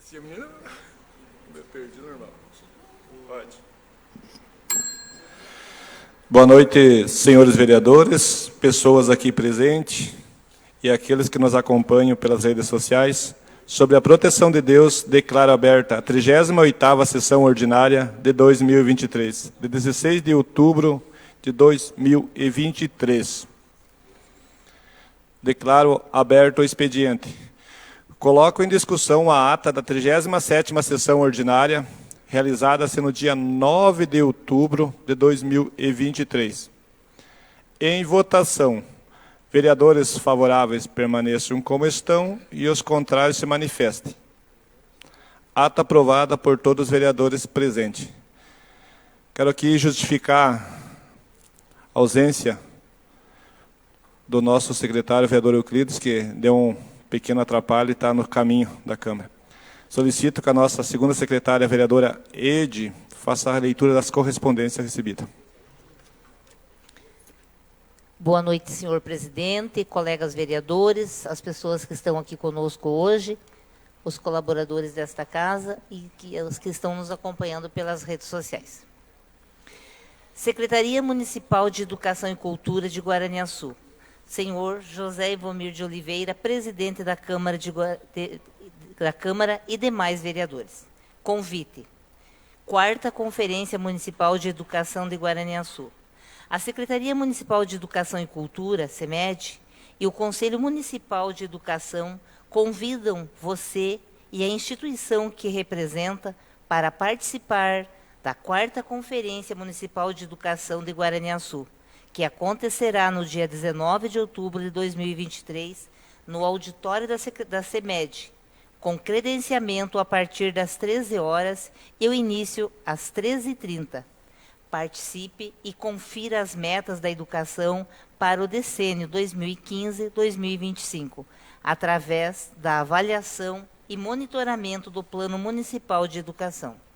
Se a menina... Eu perdi normal. Pode. Boa noite, senhores vereadores, pessoas aqui presentes e aqueles que nos acompanham pelas redes sociais. Sobre a proteção de Deus, declaro aberta a 38ª sessão ordinária de 2023, de 16 de outubro de 2023. Declaro aberto o expediente. Coloco em discussão a ata da 37ª sessão ordinária, realizada-se no dia 9 de outubro de 2023. Em votação, vereadores favoráveis permaneçam como estão e os contrários se manifestem. Ata aprovada por todos os vereadores presentes. Quero aqui justificar a ausência do nosso secretário, vereador Euclides, que deu um pequeno atrapalho e está no caminho da Câmara. Solicito que a nossa segunda secretária, a vereadora Ede, faça a leitura das correspondências recebidas. Boa noite, senhor presidente, colegas vereadores, as pessoas que estão aqui conosco hoje, os colaboradores desta casa e os que estão nos acompanhando pelas redes sociais. Secretaria Municipal de Educação e Cultura de Guaraniaçu. Senhor José Ivomir de Oliveira, presidente da Câmara, da Câmara e demais vereadores. Convite. 4ª Conferência Municipal de Educação de Guaraniaçu. A Secretaria Municipal de Educação e Cultura, SEMED, e o Conselho Municipal de Educação convidam você e a instituição que representa para participar da 4ª Conferência Municipal de Educação de Guaraniaçu, que acontecerá no dia 19 de outubro de 2023, no auditório da SEMED, com credenciamento a partir das 13 horas e o início às 13h30. Participe e confira as metas da educação para o decênio 2015-2025, através da avaliação e monitoramento do Plano Municipal de Educação.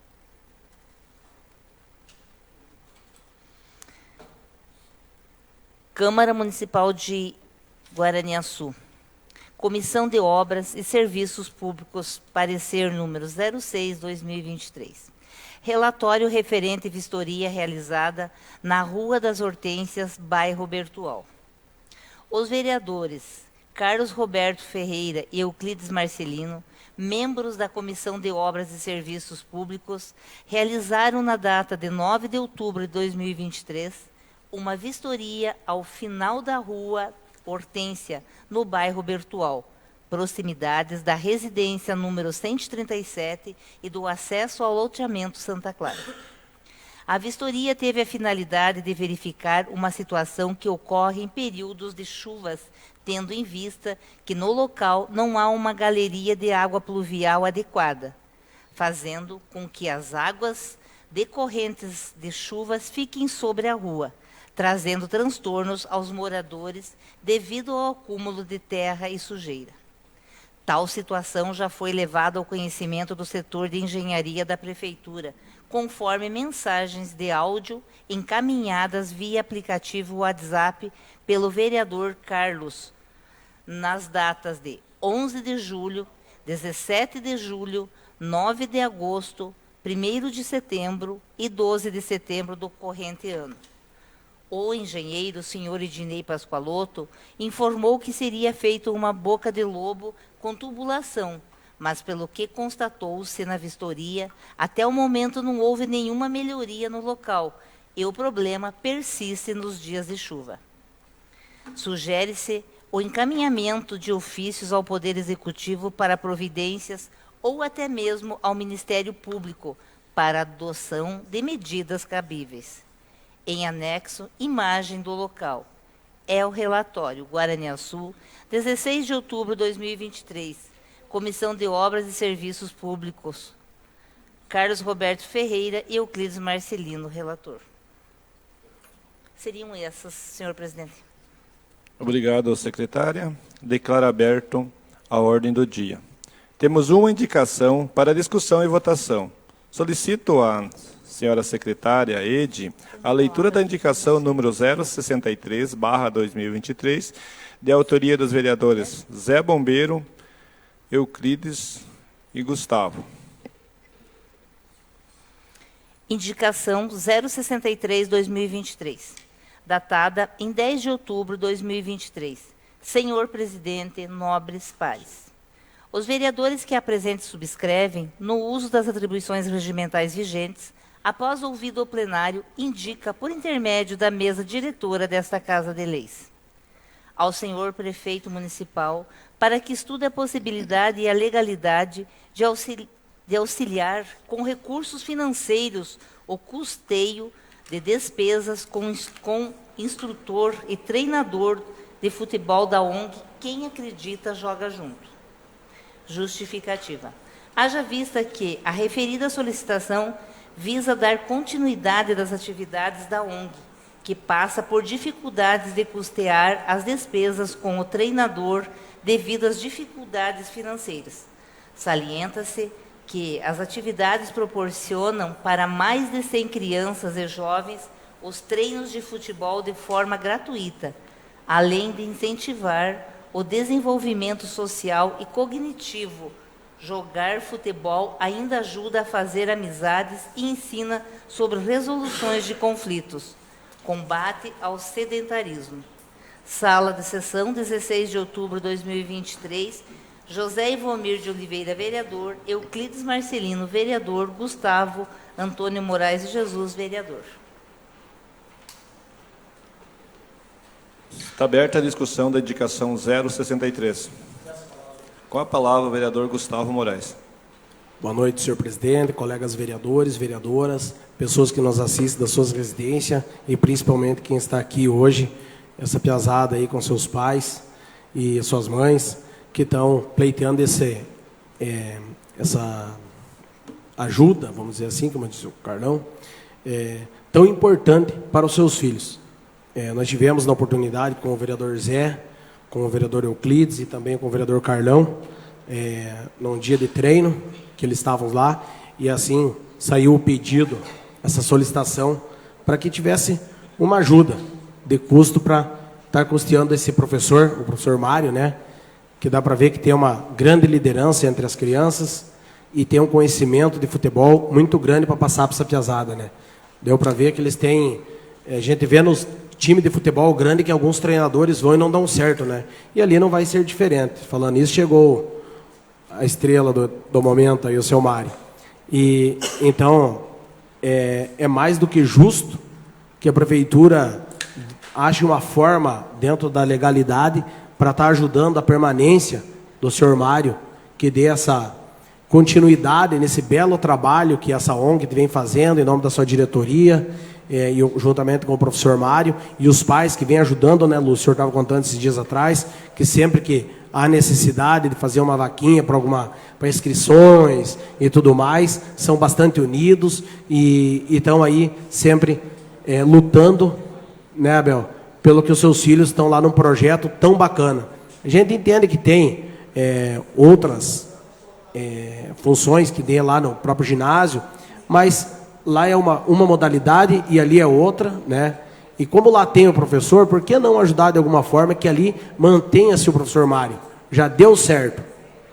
Câmara Municipal de Guaraniaçu. Comissão de Obras e Serviços Públicos, parecer número 06/2023. Relatório referente vistoria realizada na Rua das Hortênsias, bairro Bertual. Os vereadores Carlos Roberto Ferreira e Euclides Marcelino, membros da Comissão de Obras e Serviços Públicos, realizaram na data de 9 de outubro de 2023 uma vistoria ao final da Rua Hortência, no bairro Bertual, proximidades da residência número 137 e do acesso ao loteamento Santa Clara. A vistoria teve a finalidade de verificar uma situação que ocorre em períodos de chuvas, tendo em vista que no local não há uma galeria de água pluvial adequada, fazendo com que as águas decorrentes de chuvas fiquem sobre a rua, trazendo transtornos aos moradores devido ao acúmulo de terra e sujeira. Tal situação já foi levada ao conhecimento do setor de engenharia da Prefeitura, conforme mensagens de áudio encaminhadas via aplicativo WhatsApp pelo vereador Carlos, nas datas de 11 de julho, 17 de julho, 9 de agosto, 1º de setembro e 12 de setembro do corrente ano. O engenheiro, senhor Ednei Pascoaloto, informou que seria feita uma boca de lobo com tubulação, mas pelo que constatou-se na vistoria, até o momento não houve nenhuma melhoria no local e o problema persiste nos dias de chuva. Sugere-se o encaminhamento de ofícios ao Poder Executivo para providências ou até mesmo ao Ministério Público para adoção de medidas cabíveis. Em anexo, imagem do local. É o relatório Guaraniaçu, 16 de outubro de 2023. Comissão de Obras e Serviços Públicos. Carlos Roberto Ferreira e Euclides Marcelino, relator. Seriam essas, senhor presidente. Obrigado, secretária. Declaro aberto a ordem do dia. Temos uma indicação para discussão e votação. Solicito a senhora secretária Ede a leitura da indicação número 063/2023, de autoria dos vereadores Zé Bombeiro, Euclides e Gustavo. Indicação 063/2023, datada em 10 de outubro de 2023. Senhor Presidente, nobres pares. Os vereadores que a presente subscrevem, no uso das atribuições regimentais vigentes, após ouvido o plenário, indica por intermédio da mesa diretora desta Casa de Leis ao senhor prefeito municipal para que estude a possibilidade e a legalidade de auxiliar com recursos financeiros o custeio de despesas com instrutor e treinador de futebol da ONG Quem Acredita Joga Junto. Justificativa. Haja vista que a referida solicitação visa dar continuidade das atividades da ONG, que passa por dificuldades de custear as despesas com o treinador devido às dificuldades financeiras. Salienta-se que as atividades proporcionam para mais de 100 crianças e jovens os treinos de futebol de forma gratuita, além de incentivar o desenvolvimento social e cognitivo. Jogar futebol ainda ajuda a fazer amizades e ensina sobre resoluções de conflitos, combate ao sedentarismo. Sala de sessão, 16 de outubro de 2023, José Ivomir de Oliveira, vereador, Euclides Marcelino, vereador, Gustavo Antônio Moraes de Jesus, vereador. Está aberta a discussão da indicação 063. Com a palavra, o vereador Gustavo Moraes. Boa noite, senhor presidente, colegas vereadores, vereadoras, pessoas que nos assistem das suas residências e principalmente quem está aqui hoje, essa piazada aí com seus pais e suas mães, que estão pleiteando essa ajuda, vamos dizer assim, como disse o Carlão, tão importante para os seus filhos. Nós tivemos na oportunidade com o vereador Zé, com o vereador Euclides e também com o vereador Carlão, num dia de treino, que eles estavam lá, e assim saiu o pedido, essa solicitação, para que tivesse uma ajuda de custo para estar custeando esse professor, o professor Mário, né, que dá para ver que tem uma grande liderança entre as crianças e tem um conhecimento de futebol muito grande para passar para essa piazada, né. Deu para ver que eles têm, a gente vê nos time de futebol grande que alguns treinadores vão e não dão certo, né? E ali não vai ser diferente. Falando isso, chegou a estrela do momento aí, o seu Mário. E então é mais do que justo que a prefeitura ache uma forma dentro da legalidade para estar ajudando a permanência do senhor Mário, que dê essa continuidade nesse belo trabalho que essa ONG vem fazendo em nome da sua diretoria, e juntamente com o professor Mário e os pais que vêm ajudando, né, Lúcio? O senhor estava contando esses dias atrás que sempre que há necessidade de fazer uma vaquinha para inscrições e tudo mais, são bastante unidos e estão aí sempre lutando, né, Abel, pelo que os seus filhos estão lá num projeto tão bacana. A gente entende que tem outras funções que tem lá no próprio ginásio, mas lá é uma modalidade e ali é outra, né? E como lá tem o professor, por que não ajudar de alguma forma que ali mantenha-se o professor Mário? Já deu certo.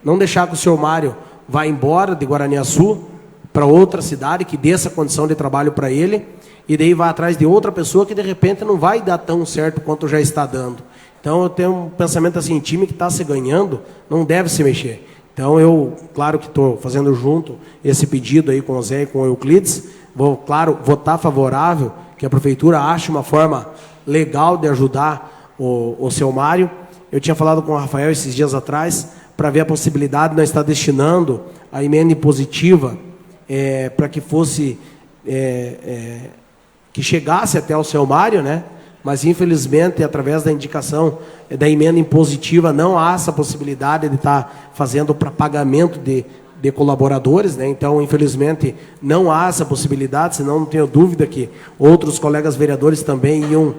Não deixar que o senhor Mário vá embora de Guaraniaçu para outra cidade que dê essa condição de trabalho para ele e daí vai atrás de outra pessoa que de repente não vai dar tão certo quanto já está dando. Então eu tenho um pensamento assim, time que está se ganhando não deve se mexer. Então eu, claro que estou fazendo junto esse pedido aí com o Zé e com o Euclides, vou, claro, votar favorável, que a prefeitura ache uma forma legal de ajudar o seu Mário. Eu tinha falado com o Rafael esses dias atrás, para ver a possibilidade de nós estar destinando a emenda impositiva para que fosse, que chegasse até o seu Mário, né? Mas infelizmente, através da indicação da emenda impositiva, não há essa possibilidade de estar fazendo para pagamento de colaboradores, né? Então, infelizmente, não há essa possibilidade, senão não tenho dúvida que outros colegas vereadores também iam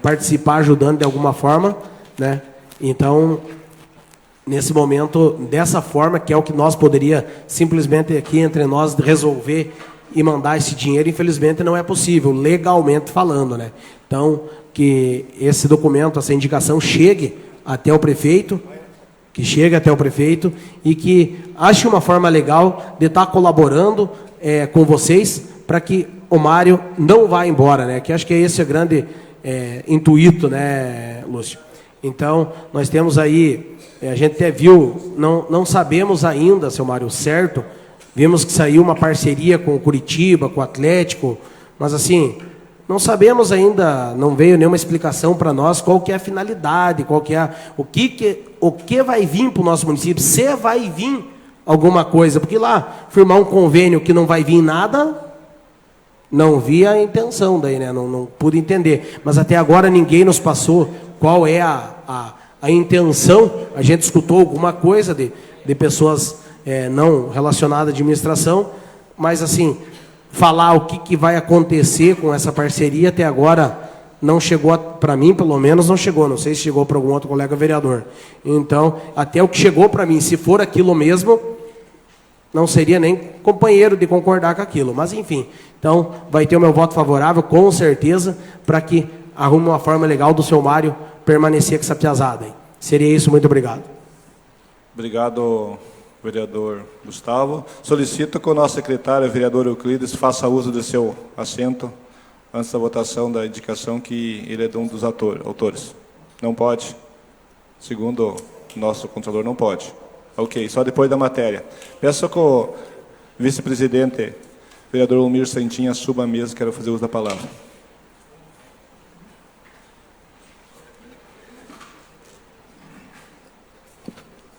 participar ajudando de alguma forma, né? Então, nesse momento, dessa forma, que é o que nós poderia simplesmente aqui entre nós resolver e mandar esse dinheiro, infelizmente não é possível, legalmente falando, né? Então, que esse documento, essa indicação chegue até o prefeito, que chegue até o prefeito e que ache uma forma legal de estar colaborando com vocês para que o Mário não vá embora, né? Que acho que esse é o grande intuito, né, Lúcio? Então, nós temos aí, a gente até viu, não sabemos ainda, seu Mário, certo, vimos que saiu uma parceria com o Curitiba, com o Atlético, mas assim, não sabemos ainda, não veio nenhuma explicação para nós qual que é a finalidade, qual que é o que vai vir para o nosso município, se vai vir alguma coisa, porque lá, firmar um convênio que não vai vir nada, não vi a intenção daí, né? Não pude entender, mas até agora ninguém nos passou qual é a intenção. A gente escutou alguma coisa de pessoas não relacionadas à administração, mas assim, falar o que vai acontecer com essa parceria até agora não chegou para mim, pelo menos não chegou, não sei se chegou para algum outro colega vereador. Então, até o que chegou para mim, se for aquilo mesmo, não seria nem companheiro de concordar com aquilo, mas enfim. Então, vai ter o meu voto favorável, com certeza, para que arrume uma forma legal do seu Mário permanecer com essa piazada aí. Seria isso, muito obrigado. Obrigado, vereador Gustavo. Solicito que o nosso secretário, vereador Euclides, faça uso do seu assento antes da votação da indicação que ele é um dos autores. Não pode? Segundo o nosso controlador, não pode. Ok, só depois da matéria. Peço que o vice-presidente, vereador Almir Santinha, suba a mesa, quero fazer uso da palavra.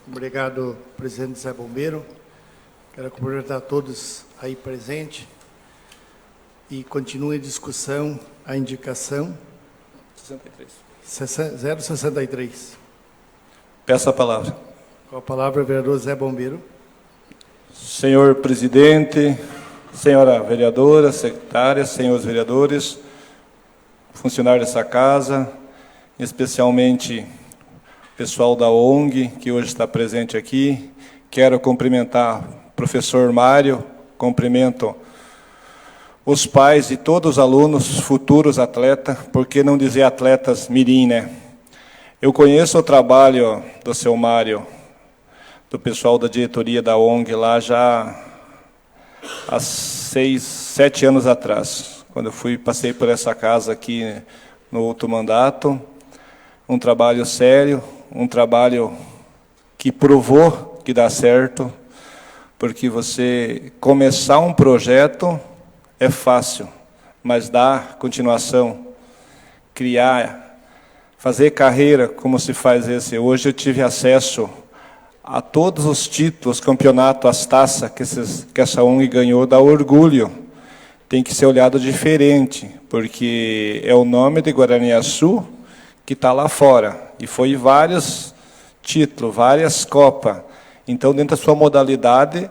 Obrigado, presidente Zé Bombeiro. Quero cumprimentar a todos aí presentes e continue em discussão a indicação 063. Peço a palavra. Com a palavra, vereador Zé Bombeiro. Senhor presidente, senhora vereadora, secretária, senhores vereadores, funcionários dessa casa, especialmente pessoal da ONG, que hoje está presente aqui. Quero cumprimentar o professor Mário, cumprimento os pais e todos os alunos, futuros atletas, por que não dizer atletas mirim, né? Eu conheço o trabalho do seu Mário, do pessoal da diretoria da ONG lá já há 6, 7 anos atrás, quando eu passei por essa casa aqui no outro mandato. Um trabalho sério, um trabalho que provou que dá certo, porque você começar um projeto é fácil, mas dar continuação, criar, fazer carreira como se faz esse. Hoje eu tive acesso a todos os títulos, campeonato, as taças que essa ONG ganhou, dá orgulho. Tem que ser olhado diferente, porque é o nome de Guaraniaçu que está lá fora. E foi vários títulos, várias copas. Então, dentro da sua modalidade,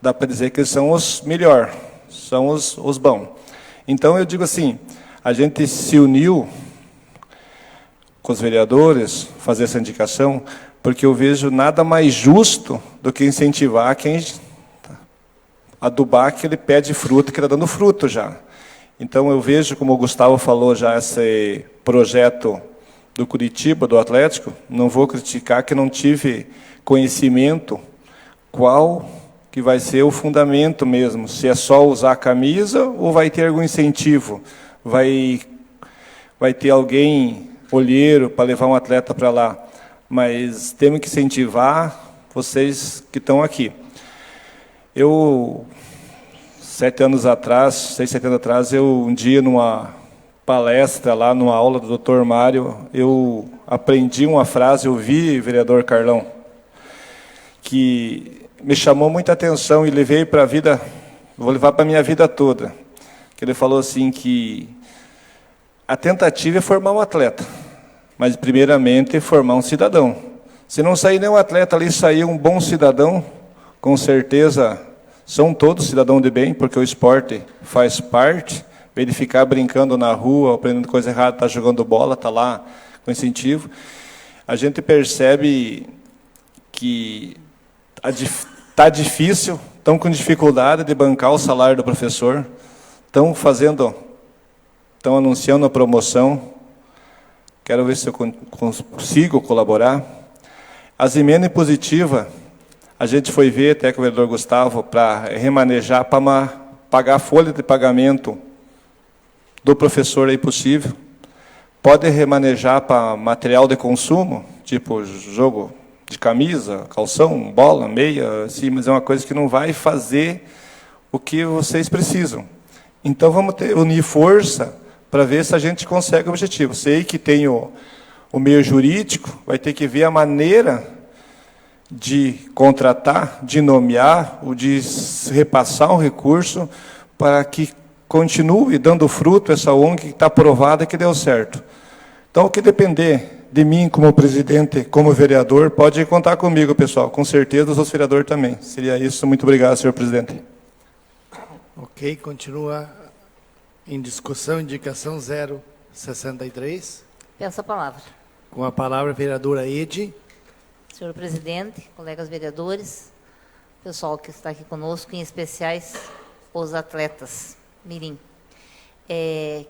dá para dizer que eles são os melhores, são os bons. Então, eu digo assim, a gente se uniu com os vereadores, fazer essa indicação, porque eu vejo nada mais justo do que incentivar quem adubar aquele pé de fruta que está dando fruto já. Então, eu vejo, como o Gustavo falou já, esse projeto do Curitiba, do Atlético, não vou criticar que não tive conhecimento qual que vai ser o fundamento mesmo, se é só usar a camisa ou vai ter algum incentivo, vai ter alguém olheiro para levar um atleta para lá, mas temos que incentivar vocês que estão aqui. Eu, 6, 7 anos atrás, um dia numa palestra lá, numa aula do Dr. Mário, eu aprendi uma frase, eu vi, vereador Carlão, que me chamou muita atenção e levei para a vida, vou levar para a minha vida toda. Que ele falou assim que a tentativa é formar um atleta, mas primeiramente é formar um cidadão. Se não sair nenhum atleta ali, sair um bom cidadão, com certeza são todos cidadãos de bem, porque o esporte faz parte. Em vez de ficar brincando na rua, aprendendo coisa errada, está jogando bola, está lá com incentivo. A gente percebe que está difícil, estão com dificuldade de bancar o salário do professor, estão anunciando a promoção. Quero ver se eu consigo colaborar. As emendas impositivas, a gente foi ver até com o vereador Gustavo para remanejar, para pagar a folha de pagamento do professor é impossível. Pode remanejar para material de consumo, tipo jogo de camisa, calção, bola, meia, assim, mas é uma coisa que não vai fazer o que vocês precisam. Então, vamos unir força para ver se a gente consegue o objetivo. Sei que tem o meio jurídico, vai ter que ver a maneira de contratar, de nomear, ou de repassar um recurso para que continue dando fruto essa ONG que está provada que deu certo. Então, o que depender de mim como presidente, como vereador, pode contar comigo, pessoal. Com certeza, os outros vereadores também. Seria isso. Muito obrigado, senhor presidente. Ok, continua em discussão, indicação 063. Peço a palavra. Com a palavra, a vereadora Ede. Senhor presidente, colegas vereadores, pessoal que está aqui conosco, em especiais os atletas mirim.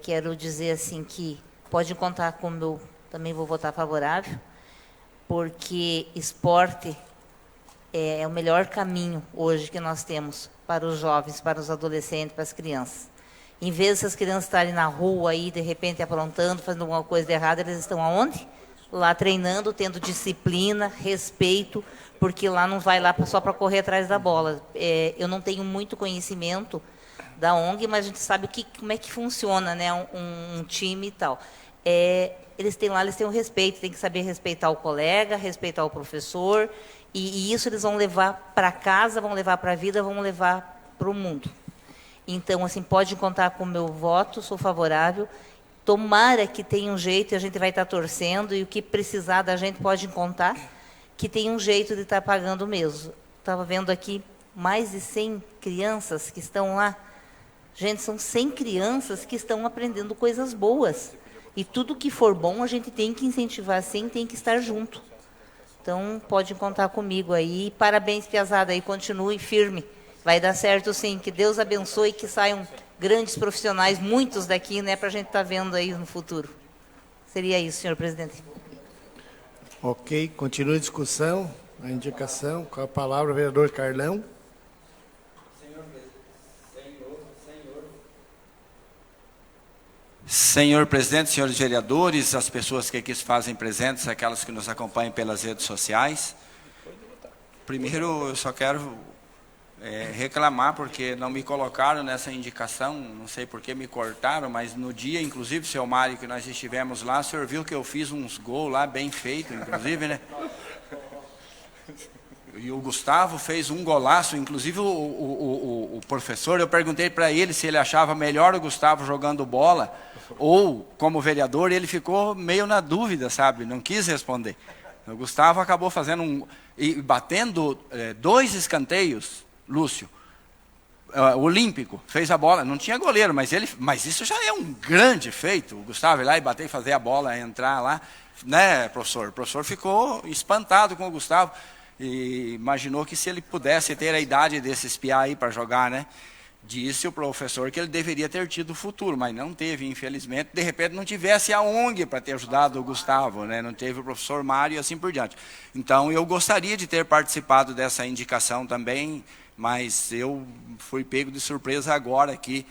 Quero dizer assim que pode contar com o meu, também vou votar favorável, porque esporte é o melhor caminho hoje que nós temos para os jovens, para os adolescentes, para as crianças. Em vez dessas crianças estarem na rua aí, de repente aprontando, fazendo alguma coisa de errada, eles estão aonde? Lá treinando, tendo disciplina, respeito, porque lá não vai lá só para correr atrás da bola. Eu não tenho muito conhecimento da ONG, mas a gente sabe como é que funciona, né, um time e tal. Eles têm o respeito, tem que saber respeitar o colega, respeitar o professor, e isso eles vão levar para casa, vão levar para a vida, vão levar para o mundo. Então, assim, pode contar com o meu voto, sou favorável. Tomara que tenha um jeito, e a gente vai estar torcendo, e o que precisar da gente pode contar, que tem um jeito de estar pagando mesmo. Estava vendo aqui mais de 100 crianças que estão lá. Gente, são 100 crianças que estão aprendendo coisas boas. E tudo que for bom, a gente tem que incentivar sim, tem que estar junto. Então, pode contar comigo aí. Parabéns, piazada, aí, continue firme. Vai dar certo sim, que Deus abençoe e que saiam grandes profissionais, muitos daqui, né, para a gente estar vendo aí no futuro. Seria isso, senhor presidente. Ok, continua a discussão, a indicação. Com a palavra, o vereador Carlão. Senhor presidente, senhores vereadores, as pessoas que aqui se fazem presentes, aquelas que nos acompanham pelas redes sociais. Primeiro, eu só quero reclamar porque não me colocaram nessa indicação, não sei por que me cortaram, mas no dia, inclusive, seu Mário, que nós estivemos lá, o senhor viu que eu fiz uns gols lá, bem feito, inclusive, né? E o Gustavo fez um golaço, inclusive o professor, eu perguntei para ele se ele achava melhor o Gustavo jogando bola ou como vereador, e ele ficou meio na dúvida, sabe? Não quis responder. O Gustavo acabou fazendo e batendo 2 escanteios, Lúcio, olímpico, fez a bola, não tinha goleiro, mas isso já é um grande feito, o Gustavo ir lá e bater e fazer a bola entrar lá, né, professor? O professor ficou espantado com o Gustavo, e imaginou que se ele pudesse ter a idade desses piá aí para jogar, né? Disse o professor que ele deveria ter tido futuro, mas não teve, infelizmente. De repente não tivesse a ONG para ter ajudado o Gustavo, né? Não teve o professor Mário e assim por diante. Então eu gostaria de ter participado dessa indicação também, mas eu fui pego de surpresa agora aqui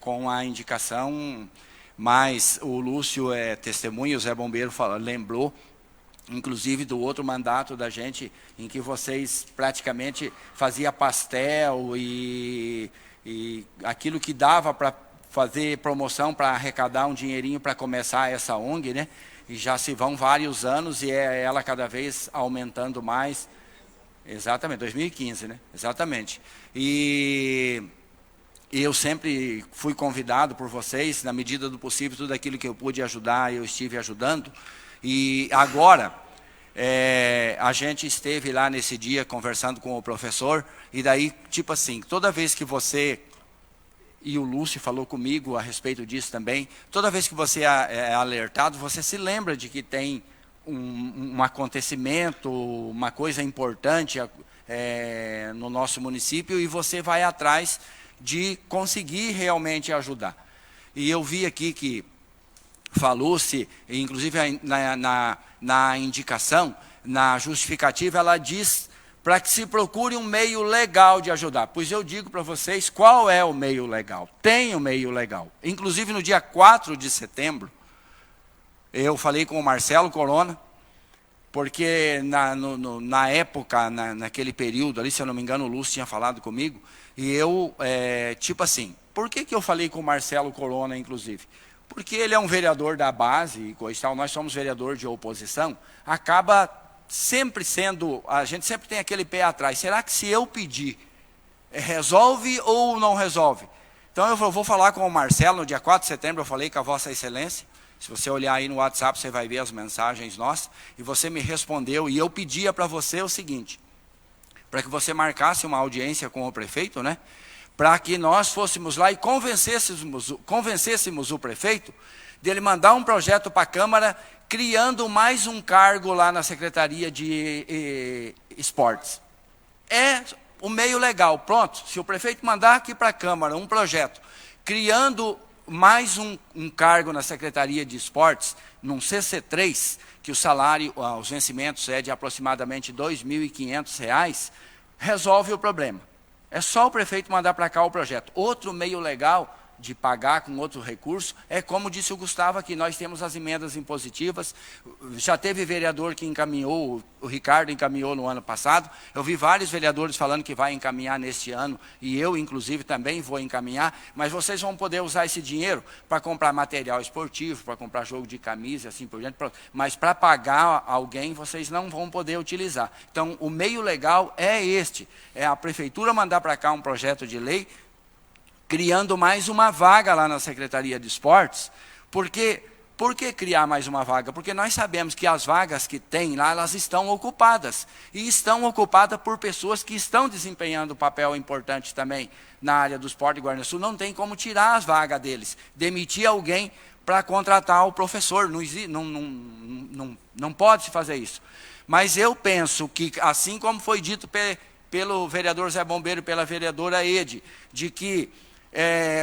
com a indicação. Mas o Lúcio é testemunha, o Zé Bombeiro lembrou, inclusive do outro mandato da gente, em que vocês praticamente faziam pastel e aquilo que dava para fazer promoção, para arrecadar um dinheirinho para começar essa ONG, né? E já se vão vários anos e ela cada vez aumentando mais. Exatamente, 2015, né? Exatamente. E eu sempre fui convidado por vocês, na medida do possível, tudo aquilo que eu pude ajudar, eu estive ajudando. E agora, a gente esteve lá nesse dia conversando com o professor, e daí, tipo assim, toda vez que você, e o Lúcio falou comigo a respeito disso também, toda vez que você é alertado, você se lembra de que tem um acontecimento, uma coisa importante no nosso município, e você vai atrás de conseguir realmente ajudar. E eu vi aqui que falou-se, inclusive na indicação, na justificativa, ela diz para que se procure um meio legal de ajudar. Pois eu digo para vocês qual é o meio legal. Tem o meio legal. Inclusive, no dia 4 de setembro, eu falei com o Marcelo Corona, porque na época, naquele período ali, se eu não me engano, o Lúcio tinha falado comigo, e eu, tipo assim, por que eu falei com o Marcelo Corona, inclusive? Porque ele é um vereador da base, e coisa e tal, nós somos vereador de oposição, acaba sempre sendo, a gente sempre tem aquele pé atrás, será que se eu pedir, resolve ou não resolve? Então eu vou falar com o Marcelo, no dia 4 de setembro, eu falei com a Vossa Excelência, se você olhar aí no WhatsApp, você vai ver as mensagens nossas, e você me respondeu, e eu pedia para você o seguinte, para que você marcasse uma audiência com o prefeito, né? Para que nós fôssemos lá e convencêssemos o prefeito dele mandar um projeto para a Câmara, criando mais um cargo lá na Secretaria de Esportes. É o meio legal, pronto. Se o prefeito mandar aqui para a Câmara um projeto, criando mais um cargo na Secretaria de Esportes, num CC3, que o salário, os vencimentos é de aproximadamente R$ 2.500, resolve o problema. É só o prefeito mandar para cá o projeto. Outro meio legal de pagar com outro recurso, é como disse o Gustavo aqui, nós temos as emendas impositivas, já teve vereador que encaminhou, o Ricardo encaminhou no ano passado, eu vi vários vereadores falando que vai encaminhar neste ano, e eu inclusive também vou encaminhar, mas vocês vão poder usar esse dinheiro para comprar material esportivo, para comprar jogo de camisa, assim por diante, mas para pagar alguém vocês não vão poder utilizar. Então o meio legal é este, é a prefeitura mandar para cá um projeto de lei, criando mais uma vaga lá na Secretaria de Esportes. Por que criar mais uma vaga? Porque nós sabemos que as vagas que tem lá, elas estão ocupadas. E estão ocupadas por pessoas que estão desempenhando um papel importante também na área do esporte de Guarani do Sul. Não tem como tirar as vagas deles. Demitir alguém para contratar o professor. Não pode se fazer isso. Mas eu penso que, assim como foi dito pelo vereador Zé Bombeiro e pela vereadora Ede, de que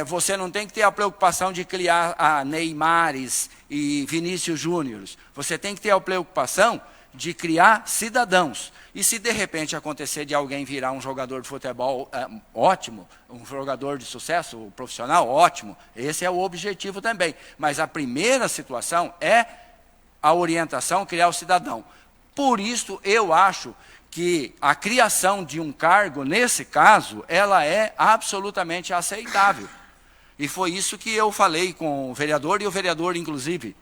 você não tem que ter a preocupação de criar a Neymares e Vinícius Júniores. Você tem que ter a preocupação de criar cidadãos. E se de repente acontecer de alguém virar um jogador de futebol ótimo, um jogador de sucesso, um profissional ótimo, esse é o objetivo também. Mas a primeira situação é a orientação, criar o cidadão. Por isso eu acho que a criação de um cargo, nesse caso, ela é absolutamente aceitável. E foi isso que eu falei com o vereador, e o vereador, inclusive,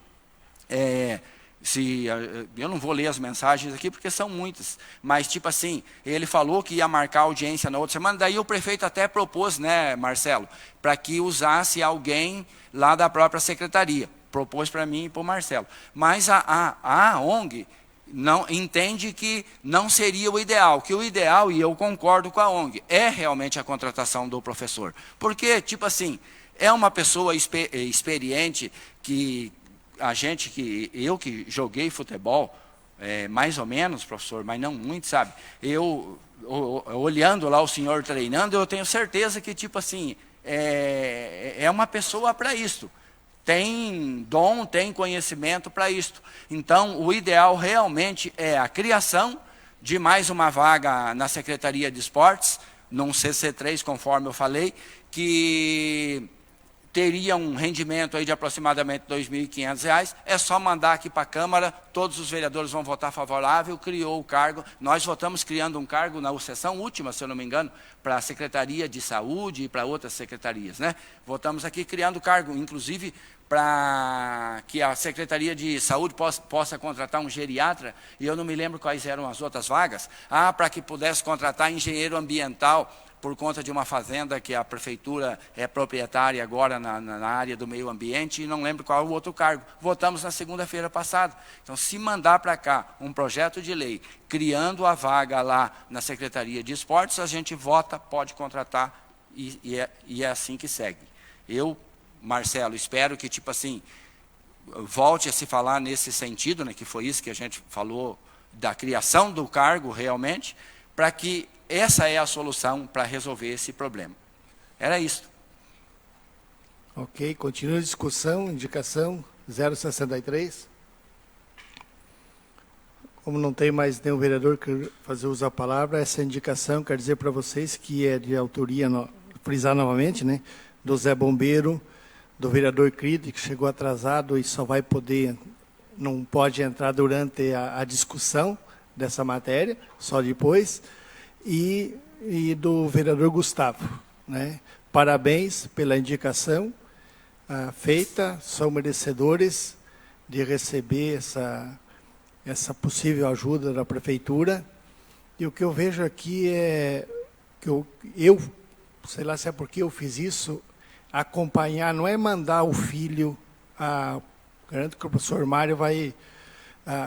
eu não vou ler as mensagens aqui, porque são muitas, mas, tipo assim, ele falou que ia marcar audiência na outra semana, daí o prefeito até propôs, né, Marcelo, para que usasse alguém lá da própria secretaria. Propôs para mim e para o Marcelo. Mas a ONG não entende que não seria o ideal, que o ideal, e eu concordo com a ONG, é realmente a contratação do professor. Porque, tipo assim, é uma pessoa experiente que eu que joguei futebol, mais ou menos, professor, mas não muito, sabe? Eu, olhando lá o senhor treinando, eu tenho certeza que, tipo assim, é uma pessoa para isso. Tem dom, tem conhecimento para isto. Então, o ideal realmente é a criação de mais uma vaga na Secretaria de Esportes, num CC3, conforme eu falei, que teria um rendimento aí de aproximadamente R$ 2.500, é só mandar aqui para a Câmara, todos os vereadores vão votar favorável, criou o cargo, nós votamos criando um cargo na sessão última, se eu não me engano, para a Secretaria de Saúde e para outras secretarias, né? Votamos aqui criando o cargo, inclusive para que a Secretaria de Saúde possa contratar um geriatra, e eu não me lembro quais eram as outras vagas, para que pudesse contratar engenheiro ambiental, por conta de uma fazenda que a prefeitura é proprietária agora na área do meio ambiente, e não lembro qual é o outro cargo. Votamos na segunda-feira passada. Então, se mandar para cá um projeto de lei, criando a vaga lá na Secretaria de Esportes, a gente vota, pode contratar, e é assim que segue. Eu, Marcelo, espero que, tipo assim, volte a se falar nesse sentido, né, que foi isso que a gente falou, da criação do cargo realmente, para que essa é a solução para resolver esse problema. Era isso. Ok, continua a discussão, indicação 063. Como não tem mais nenhum vereador que fazer uso da palavra, essa indicação, quero dizer para vocês que é de autoria, frisar novamente, né, do Zé Bombeiro, do vereador Cride, que chegou atrasado e só vai poder, não pode entrar durante a discussão dessa matéria, só depois, e do vereador Gustavo, né. Parabéns pela indicação feita, são merecedores de receber essa possível ajuda da prefeitura. E o que eu vejo aqui é que eu sei lá se é porque eu fiz isso, acompanhar, não é mandar o filho, garanto que o professor Mário vai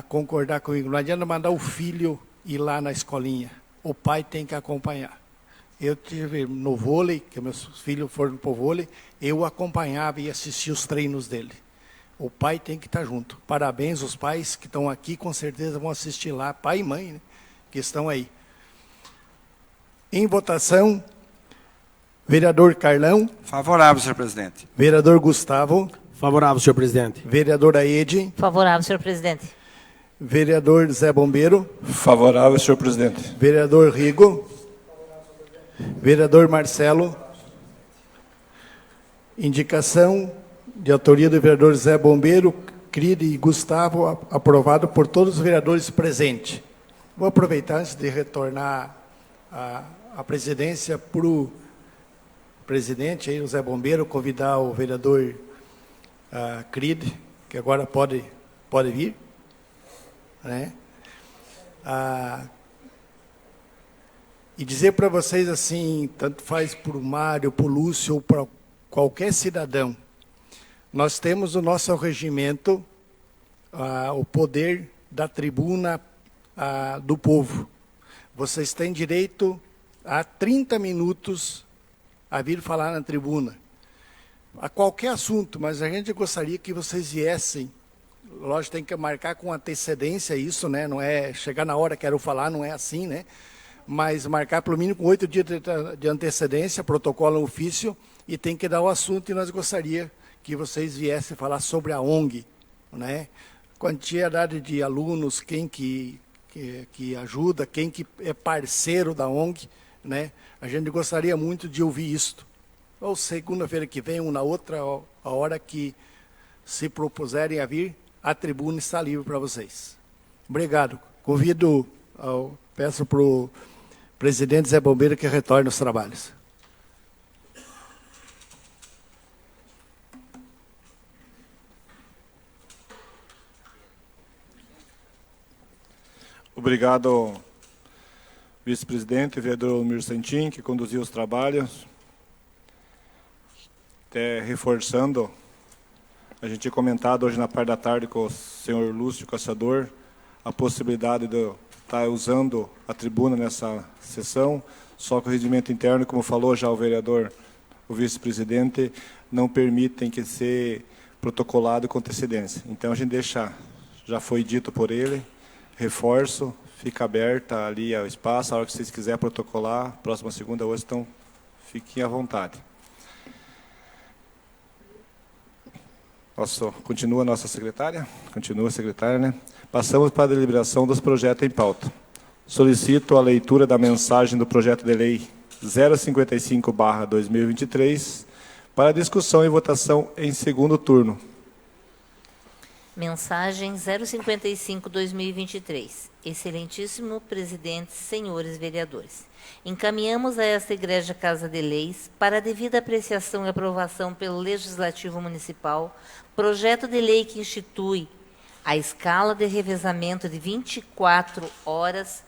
concordar comigo, não adianta mandar o filho ir lá na escolinha, o pai tem que acompanhar. Eu tive no vôlei, que meus filhos foram para o vôlei, eu acompanhava e assistia os treinos dele. O pai tem que estar junto. Parabéns aos pais que estão aqui, com certeza vão assistir lá, pai e mãe, né, que estão aí. Em votação, vereador Carlão. Favorável, senhor presidente. Vereador Gustavo. Favorável, senhor presidente. Vereador Aede. Favorável, senhor presidente. Vereador Zé Bombeiro. Favorável, senhor presidente. Vereador Rigo. Vereador Marcelo. Indicação de autoria do vereador Zé Bombeiro, Cride e Gustavo, aprovado por todos os vereadores presentes. Vou aproveitar, antes de retornar a presidência para o presidente, aí, o Zé Bombeiro, convidar o vereador Cride, que agora pode vir, né? E dizer para vocês assim, tanto faz para o Mário, para o Lúcio, ou para qualquer cidadão, nós temos o nosso regimento, o poder da tribuna do povo. Vocês têm direito a 30 minutos a vir falar na tribuna. A qualquer assunto, mas a gente gostaria que vocês viessem. Lógico, tem que marcar com antecedência isso, né? Não é chegar na hora, quero falar, não é assim, né? Mas marcar pelo mínimo com 8 dias de antecedência, protocolo ofício, e tem que dar o assunto, e nós gostaríamos que vocês viessem falar sobre a ONG, né? Quantidade de alunos, quem que ajuda, quem que é parceiro da ONG, né? A gente gostaria muito de ouvir isto. Ou segunda-feira que vem, ou na outra, a hora que se propuserem a vir, a tribuna está livre para vocês. Obrigado. Peço para o presidente Zé Bombeiro que retorne aos trabalhos. Obrigado, vice-presidente, vereador Almir Santin, que conduziu os trabalhos. Até reforçando, a gente tinha comentado hoje na parte da tarde com o senhor Lúcio Caçador a possibilidade de estar usando a tribuna nessa sessão, só que o regimento interno, como falou já o vereador, o vice-presidente, não permitem que seja protocolado com antecedência. Então a gente deixa, já foi dito por ele, reforço, fica aberta ali o espaço, a hora que vocês quiserem protocolar, próxima segunda hoje, então fiquem à vontade. Continua a nossa secretária? Continua a secretária, né? Passamos para a deliberação dos projetos em pauta. Solicito a leitura da mensagem do projeto de lei 055/2023 para discussão e votação em segundo turno. Mensagem 055/2023. Excelentíssimo presidente, senhores vereadores. Encaminhamos a esta Igreja Casa de Leis, para a devida apreciação e aprovação pelo Legislativo Municipal, projeto de lei que institui a escala de revezamento de 24 horas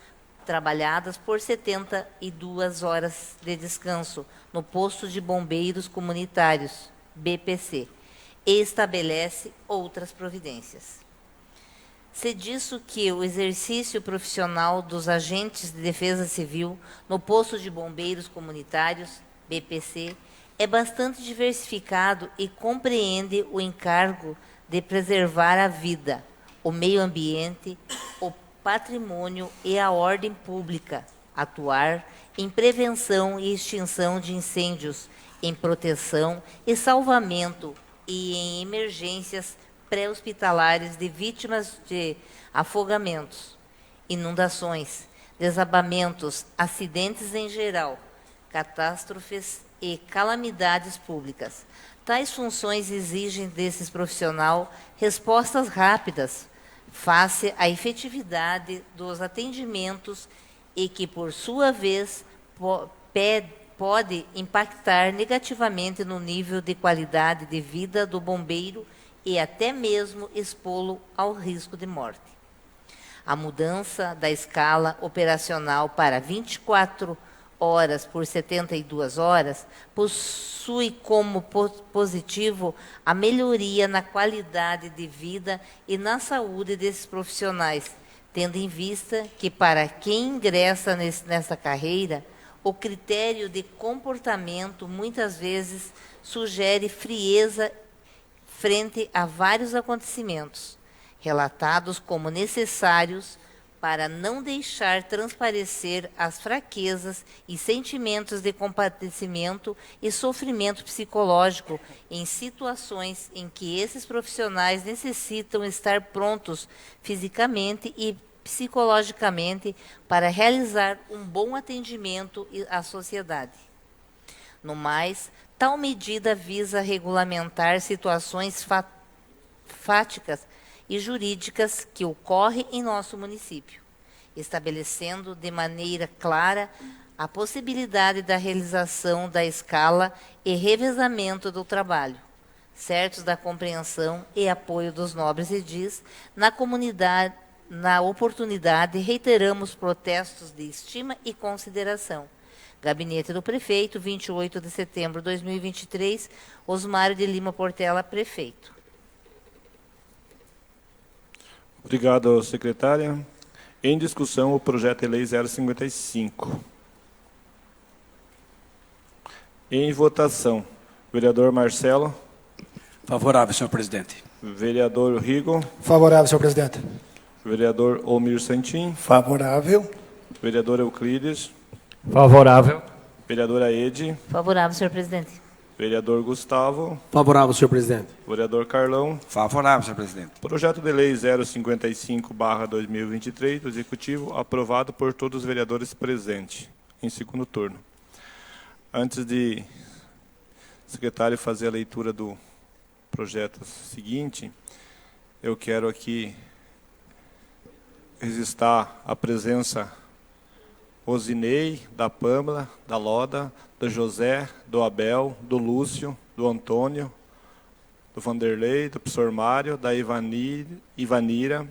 trabalhadas por 72 horas de descanso no posto de bombeiros comunitários, BPC, e estabelece outras providências. Se disso que o exercício profissional dos agentes de defesa civil no posto de bombeiros comunitários, BPC, é bastante diversificado e compreende o encargo de preservar a vida, o meio ambiente, o patrimônio e a ordem pública, atuar em prevenção e extinção de incêndios, em proteção e salvamento e em emergências pré-hospitalares de vítimas de afogamentos, inundações, desabamentos, acidentes em geral, catástrofes e calamidades públicas. Tais funções exigem desses profissionais respostas rápidas face à efetividade dos atendimentos e que, por sua vez, pode impactar negativamente no nível de qualidade de vida do bombeiro e até mesmo expô-lo ao risco de morte. A mudança da escala operacional para 24 horas por 72 horas possui como positivo a melhoria na qualidade de vida e na saúde desses profissionais, tendo em vista que, para quem ingressa nessa carreira, o critério de comportamento muitas vezes sugere frieza frente a vários acontecimentos, relatados como necessários para não deixar transparecer as fraquezas e sentimentos de compadecimento e sofrimento psicológico em situações em que esses profissionais necessitam estar prontos fisicamente e psicologicamente para realizar um bom atendimento à sociedade. No mais, tal medida visa regulamentar situações fáticas e jurídicas que ocorrem em nosso município, estabelecendo de maneira clara a possibilidade da realização da escala e revezamento do trabalho, certos da compreensão e apoio dos nobres edis na comunidade. Na oportunidade, reiteramos protestos de estima e consideração. Gabinete do Prefeito, 28 de setembro de 2023, Osmário de Lima Portela, Prefeito. Obrigado, secretária. Em discussão, o projeto de lei 055. Em votação, vereador Marcelo. Favorável, senhor presidente. Vereador Rigo. Favorável, senhor presidente. Vereador Omir Santin. Favorável. Vereador Euclides. Favorável. Vereadora Ede. Favorável, senhor presidente. Vereador Gustavo. Favorável, senhor presidente. Vereador Carlão. Favorável, senhor presidente. Projeto de lei 055/2023 do Executivo, aprovado por todos os vereadores presentes, em segundo turno. Antes de o secretário fazer a leitura do projeto seguinte, eu quero aqui registrar a presença Osinei, da Pâmela, da Loda, do José, do Abel, do Lúcio, do Antônio, do Vanderlei, do professor Mário, da Ivanira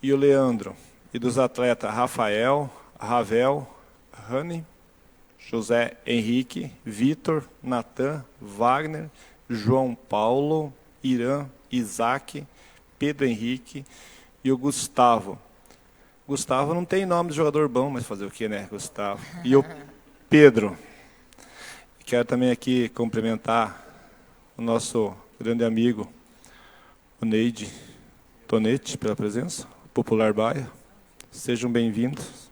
e o Leandro, e dos atletas Rafael, Ravel, Rani, José Henrique, Vitor, Natan, Wagner, João Paulo, Irã, Isaac, Pedro Henrique e o Gustavo. Gustavo não tem nome de jogador bom, mas fazer o quê, né, Gustavo? E o Pedro. Quero também aqui cumprimentar o nosso grande amigo, o Neide Tonete, pela presença, o Popular Baia. Sejam bem-vindos.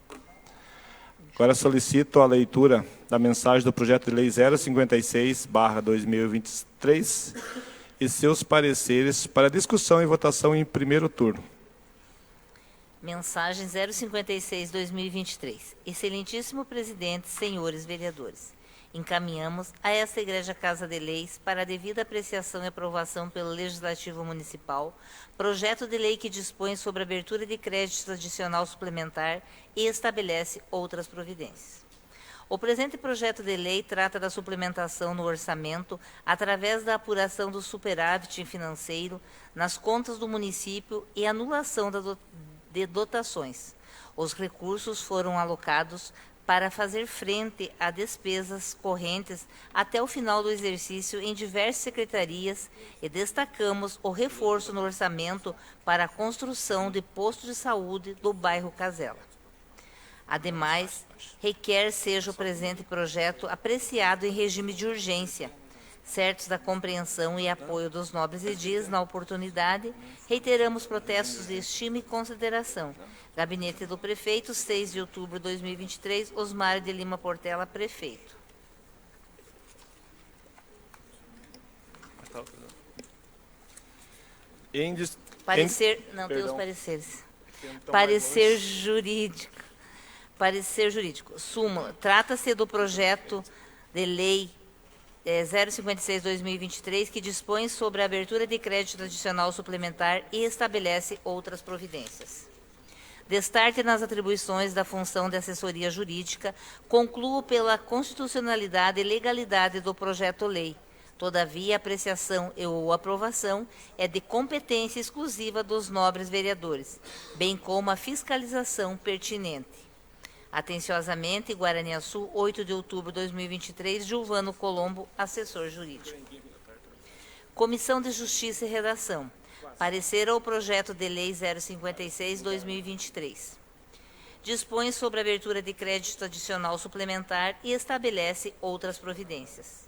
Agora solicito a leitura da mensagem do projeto de lei 056/2023 e seus pareceres para discussão e votação em primeiro turno. Mensagem 056/2023. Excelentíssimo presidente, senhores vereadores, encaminhamos a esta Igreja Casa de Leis para a devida apreciação e aprovação pelo Legislativo Municipal projeto de lei que dispõe sobre abertura de crédito adicional suplementar e estabelece outras providências. O presente projeto de lei trata da suplementação no orçamento através da apuração do superávit financeiro nas contas do município e anulação de dotações. Os recursos foram alocados para fazer frente a despesas correntes até o final do exercício em diversas secretarias e destacamos o reforço no orçamento para a construção de posto de saúde do bairro Casela. Ademais, requer seja o presente projeto apreciado em regime de urgência, certos da compreensão e apoio dos nobres edis na oportunidade, reiteramos protestos de estima e consideração. Gabinete do Prefeito, 6 de outubro de 2023, Osmário de Lima Portela, Prefeito. Tem Tem os perdão. pareceres. Parecer jurídico. Parecer jurídico. Súmula. Trata-se do projeto de lei 056/2023, que dispõe sobre a abertura de crédito adicional suplementar e estabelece outras providências. Destarte nas atribuições da função de assessoria jurídica, concluo pela constitucionalidade e legalidade do projeto-lei. Todavia, a apreciação ou aprovação é de competência exclusiva dos nobres vereadores, bem como a fiscalização pertinente. Atenciosamente, Guaraniaçu, 8 de outubro de 2023, Gilvano Colombo, assessor jurídico. Comissão de Justiça e Redação. Parecer ao projeto de lei 056/2023. Dispõe sobre a abertura de crédito adicional suplementar e estabelece outras providências.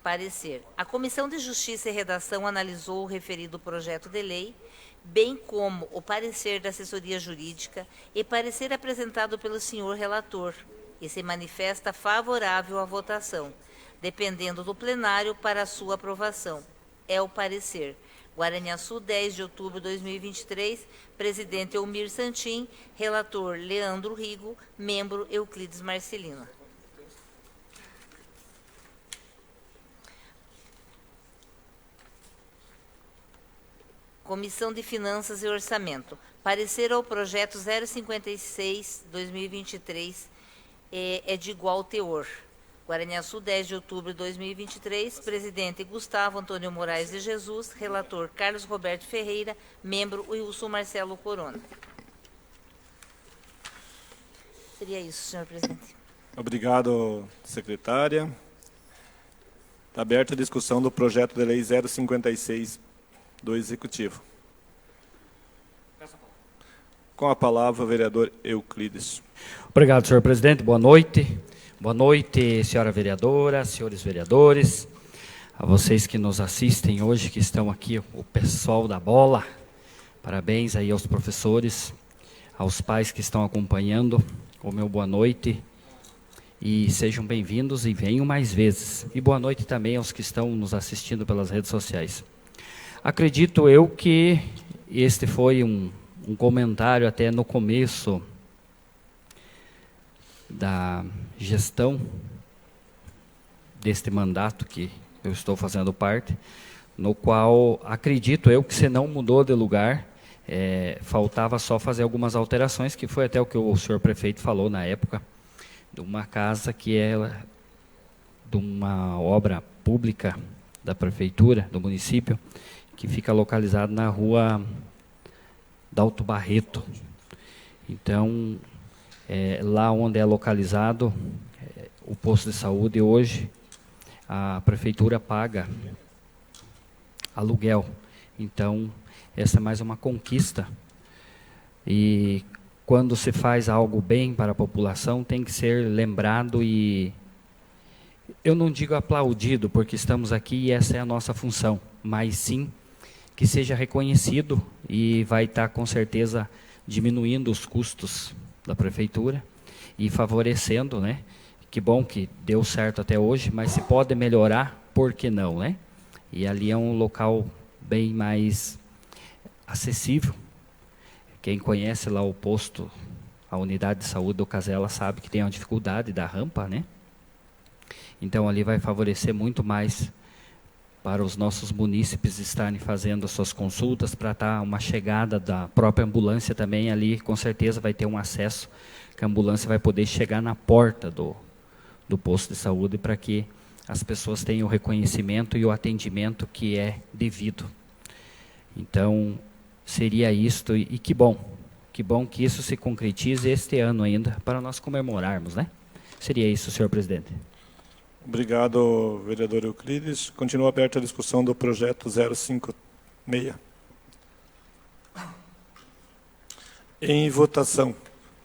Parecer. A Comissão de Justiça e Redação analisou o referido projeto de lei, bem como o parecer da assessoria jurídica e parecer apresentado pelo senhor relator, e se manifesta favorável à votação, dependendo do plenário para a sua aprovação. É o parecer. Guaraniaçu, 10 de outubro de 2023, presidente Elmir Santim, relator Leandro Rigo, membro Euclides Marcelino. Comissão de Finanças e Orçamento. Parecer ao projeto 056/2023 é de igual teor. Guaraniaçu, 10 de outubro de 2023, presidente Gustavo Antônio Moraes de Jesus, relator Carlos Roberto Ferreira, membro Wilson Marcelo Corona. Seria isso, senhor presidente. Obrigado, secretária. Está aberta a discussão do projeto de lei 056 do Executivo. Com a palavra, o vereador Euclides. Obrigado, senhor presidente. Boa noite. Boa noite, senhora vereadora, senhores vereadores, a vocês que nos assistem hoje, que estão aqui, o pessoal da bola. Parabéns aí aos professores, aos pais que estão acompanhando. O meu boa noite. E sejam bem-vindos e venham mais vezes. E boa noite também aos que estão nos assistindo pelas redes sociais. Acredito eu que este foi um comentário até no começo da gestão deste mandato que eu estou fazendo parte, no qual acredito eu que se não mudou de lugar, faltava só fazer algumas alterações, que foi até o que o senhor prefeito falou na época, de uma casa que é de uma obra pública da prefeitura, do município, que fica localizado na rua Dalto Barreto. Então, lá onde é localizado o posto de saúde, hoje a prefeitura paga aluguel. Então, essa é mais uma conquista. E quando se faz algo bem para a população, tem que ser lembrado e, eu não digo aplaudido, porque estamos aqui e essa é a nossa função, mas sim que seja reconhecido e vai estar com certeza diminuindo os custos da prefeitura e favorecendo, né? Que bom que deu certo até hoje, mas se pode melhorar, por que não, né? E ali é um local bem mais acessível. Quem conhece lá o posto, a unidade de saúde do Casela, sabe que tem uma dificuldade da rampa, né? Então ali vai favorecer muito mais para os nossos munícipes estarem fazendo as suas consultas, para estar uma chegada da própria ambulância também ali, com certeza vai ter um acesso, que a ambulância vai poder chegar na porta do posto de saúde, para que as pessoas tenham o reconhecimento e o atendimento que é devido. Então, seria isto, e que bom que isso se concretize este ano ainda, para nós comemorarmos, né? Seria isso, senhor presidente. Obrigado, vereador Euclides. Continua aberta a discussão do projeto 056. Em votação,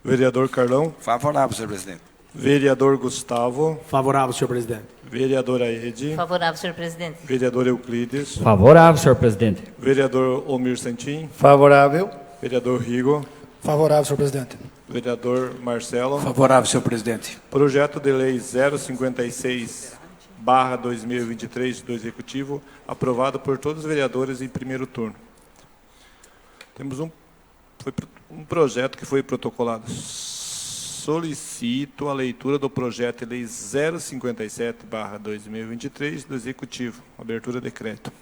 vereador Carlão. Favorável, senhor presidente. Vereador Gustavo. Favorável, senhor presidente. Vereadora Ede. Favorável, senhor presidente. Vereador Euclides. Favorável, senhor presidente. Vereador Elmir Santim. Favorável. Vereador Rigo. Favorável, senhor presidente. Vereador Marcelo. Favorável, senhor presidente. Projeto de lei 056/2023 do Executivo, aprovado por todos os vereadores em primeiro turno. Temos um um projeto que foi protocolado. Solicito a leitura do projeto de lei 057/2023 do Executivo. Abertura de decreto.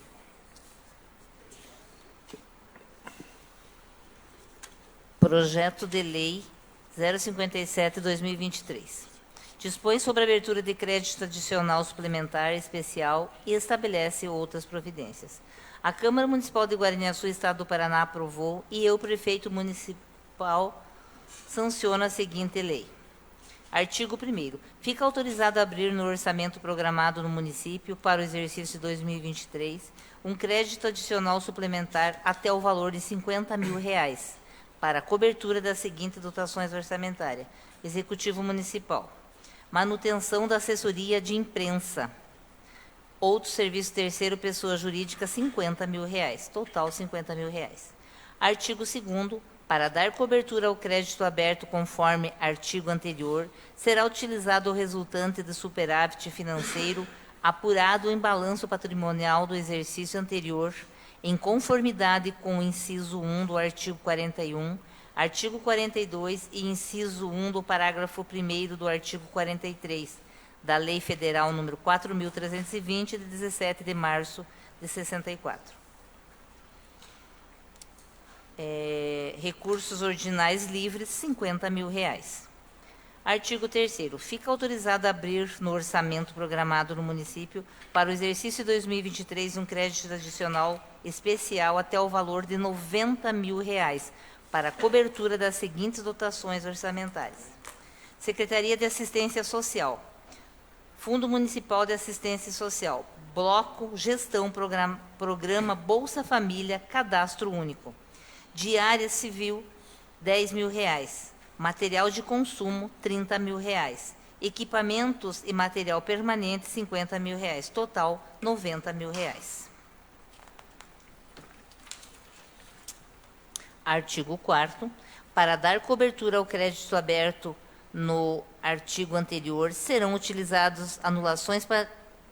Projeto de lei 057/2023. Dispõe sobre a abertura de crédito adicional suplementar especial e estabelece outras providências. A Câmara Municipal de Guaraniaçu, Estado do Paraná, aprovou e eu, prefeito municipal, sanciono a seguinte lei. Artigo 1º. Fica autorizado a abrir no orçamento programado no município para o exercício de 2023 um crédito adicional suplementar até o valor de R$50 mil para a cobertura das seguintes dotações orçamentárias. Executivo Municipal. Manutenção da assessoria de imprensa. Outro serviço terceiro, pessoa jurídica, R$50 mil. Total, R$50 mil. Artigo 2º. Para dar cobertura ao crédito aberto conforme artigo anterior, será utilizado o resultante de superávit financeiro apurado em balanço patrimonial do exercício anterior, em conformidade com o inciso 1 do artigo 41, artigo 42 e inciso 1 do parágrafo 1º do artigo 43 da Lei Federal número 4.320, de 17 de março de 64. Recursos ordinais livres, R$50 mil. Artigo 3º. Fica autorizado a abrir no orçamento programado no município para o exercício de 2023 um crédito adicional especial até o valor de R$90 mil para a cobertura das seguintes dotações orçamentárias. Secretaria de Assistência Social. Fundo Municipal de Assistência Social. Bloco Gestão Programa Bolsa Família Cadastro Único. Diária Civil, R$10 mil. Material de consumo, R$30 mil. Equipamentos e material permanente, R$50 mil. Total, R$90 mil. Artigo 4º. Para dar cobertura ao crédito aberto no artigo anterior, serão utilizadas anulações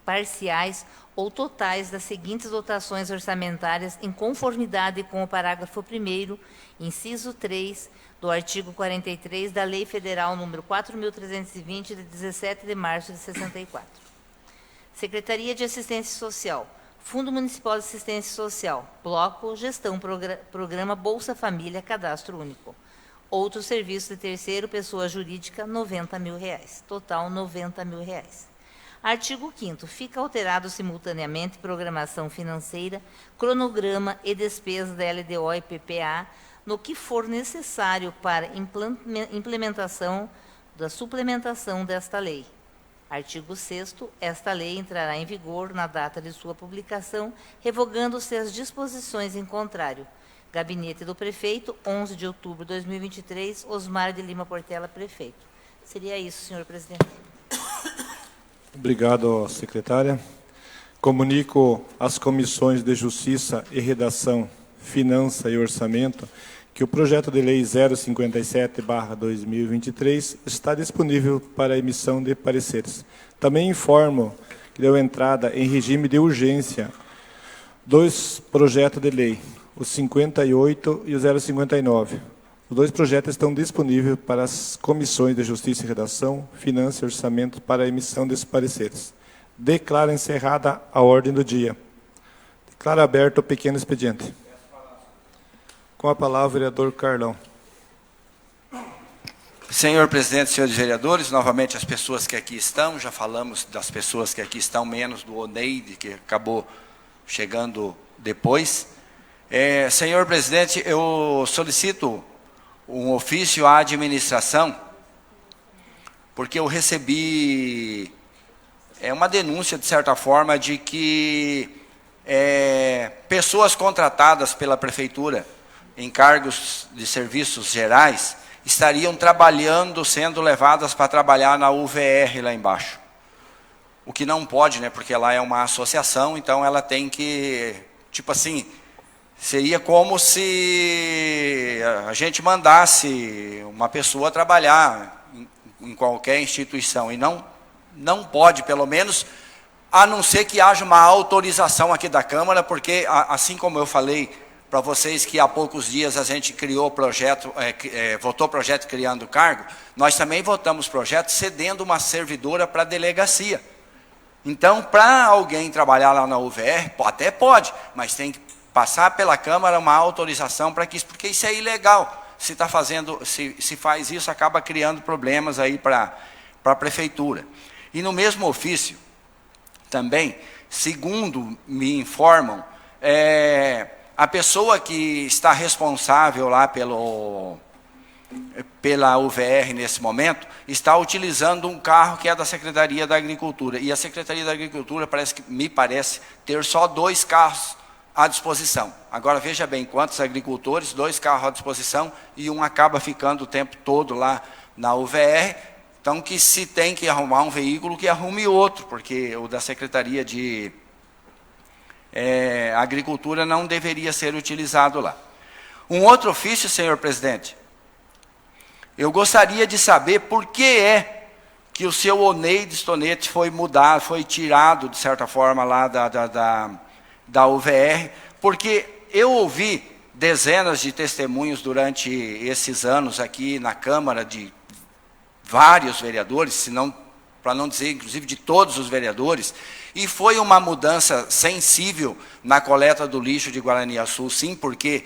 parciais ou totais das seguintes dotações orçamentárias em conformidade com o parágrafo 1º, inciso 3, do artigo 43 da Lei Federal número 4.320, de 17 de março de 64. Secretaria de Assistência Social. Fundo Municipal de Assistência Social. Bloco Gestão Programa Bolsa Família Cadastro Único. Outro serviço de terceiro, pessoa jurídica, R$90 mil. Total, R$90 mil. Artigo 5º. Fica alterado simultaneamente programação financeira, cronograma e despesa da LDO e PPA, no que for necessário para implementação da suplementação desta lei. Artigo 6º. Esta lei entrará em vigor na data de sua publicação, revogando-se as disposições em contrário. Gabinete do Prefeito, 11 de outubro de 2023, Osmar de Lima Portela, Prefeito. Seria isso, senhor presidente. Obrigado, secretária. Comunico às comissões de Justiça e Redação, Finança e Orçamento que o projeto de lei 057/2023 está disponível para emissão de pareceres. Também informo que deu entrada em regime de urgência dois projetos de lei, o 58 e o 059. Os dois projetos estão disponíveis para as comissões de Justiça e Redação, Finanças e Orçamento para a emissão desses pareceres. Declaro encerrada a ordem do dia. Declaro aberto o pequeno expediente. Com a palavra, o vereador Carlão. Senhor presidente, senhores vereadores, novamente as pessoas que aqui estão, já falamos das pessoas que aqui estão, menos do Oneide, que acabou chegando depois. Senhor presidente, eu solicito um ofício à administração, porque eu recebi uma denúncia, de certa forma, de que pessoas contratadas pela prefeitura em cargos de serviços gerais estariam trabalhando, sendo levadas para trabalhar na UVR lá embaixo. O que não pode, né? Porque lá é uma associação, então ela tem que, tipo assim, seria como se a gente mandasse uma pessoa trabalhar em qualquer instituição, e não pode, pelo menos, a não ser que haja uma autorização aqui da Câmara, porque, assim como eu falei para vocês que há poucos dias a gente criou projeto, votou projeto criando cargo, nós também votamos projeto cedendo uma servidora para a delegacia. Então, para alguém trabalhar lá na UVR, até pode, mas tem que passar pela Câmara uma autorização para que isso, porque isso é ilegal. Se tá fazendo, se faz isso, acaba criando problemas aí para a prefeitura. E no mesmo ofício, também, segundo me informam, a pessoa que está responsável lá pela UVR nesse momento, está utilizando um carro que é da Secretaria da Agricultura. E a Secretaria da Agricultura me parece ter só 2 carros à disposição. Agora, veja bem, quantos agricultores, 2 carros à disposição, e um acaba ficando o tempo todo lá na UVR. Então, que se tem que arrumar um veículo, que arrume outro, porque o da Secretaria de Agricultura não deveria ser utilizado lá. Um outro ofício, senhor presidente, eu gostaria de saber por que que o seu Oneides Tonetti foi mudado, foi tirado, de certa forma, lá da UVR, porque eu ouvi dezenas de testemunhos durante esses anos aqui na Câmara, de vários vereadores, para não dizer, inclusive, de todos os vereadores, e foi uma mudança sensível na coleta do lixo de Guaraniaçu, sim, porque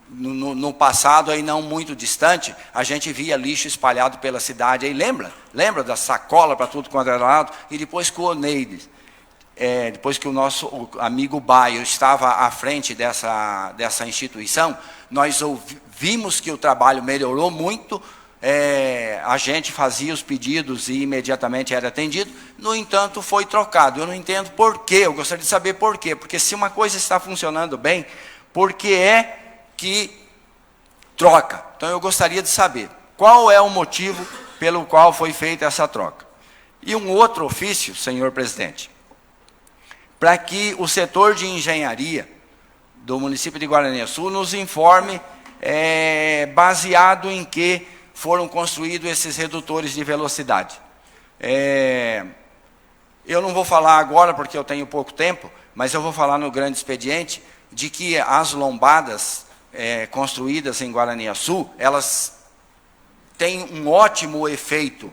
no passado, aí não muito distante, a gente via lixo espalhado pela cidade. Aí lembra da sacola para tudo quanto era lado? E depois que o Oneides, depois que o nosso amigo Baio estava à frente dessa instituição, nós vimos que o trabalho melhorou muito. A gente fazia os pedidos e imediatamente era atendido. No entanto, foi trocado. Eu não entendo por quê, eu gostaria de saber por quê. Porque se uma coisa está funcionando bem, por que que troca? Então eu gostaria de saber qual é o motivo pelo qual foi feita essa troca. E um outro ofício, senhor presidente, para que o setor de engenharia do município de Guaraniaçu nos informe baseado em que foram construídos esses redutores de velocidade. Eu não vou falar agora porque eu tenho pouco tempo, mas eu vou falar no grande expediente de que as lombadas construídas em Guaraniaçu, elas têm um ótimo efeito,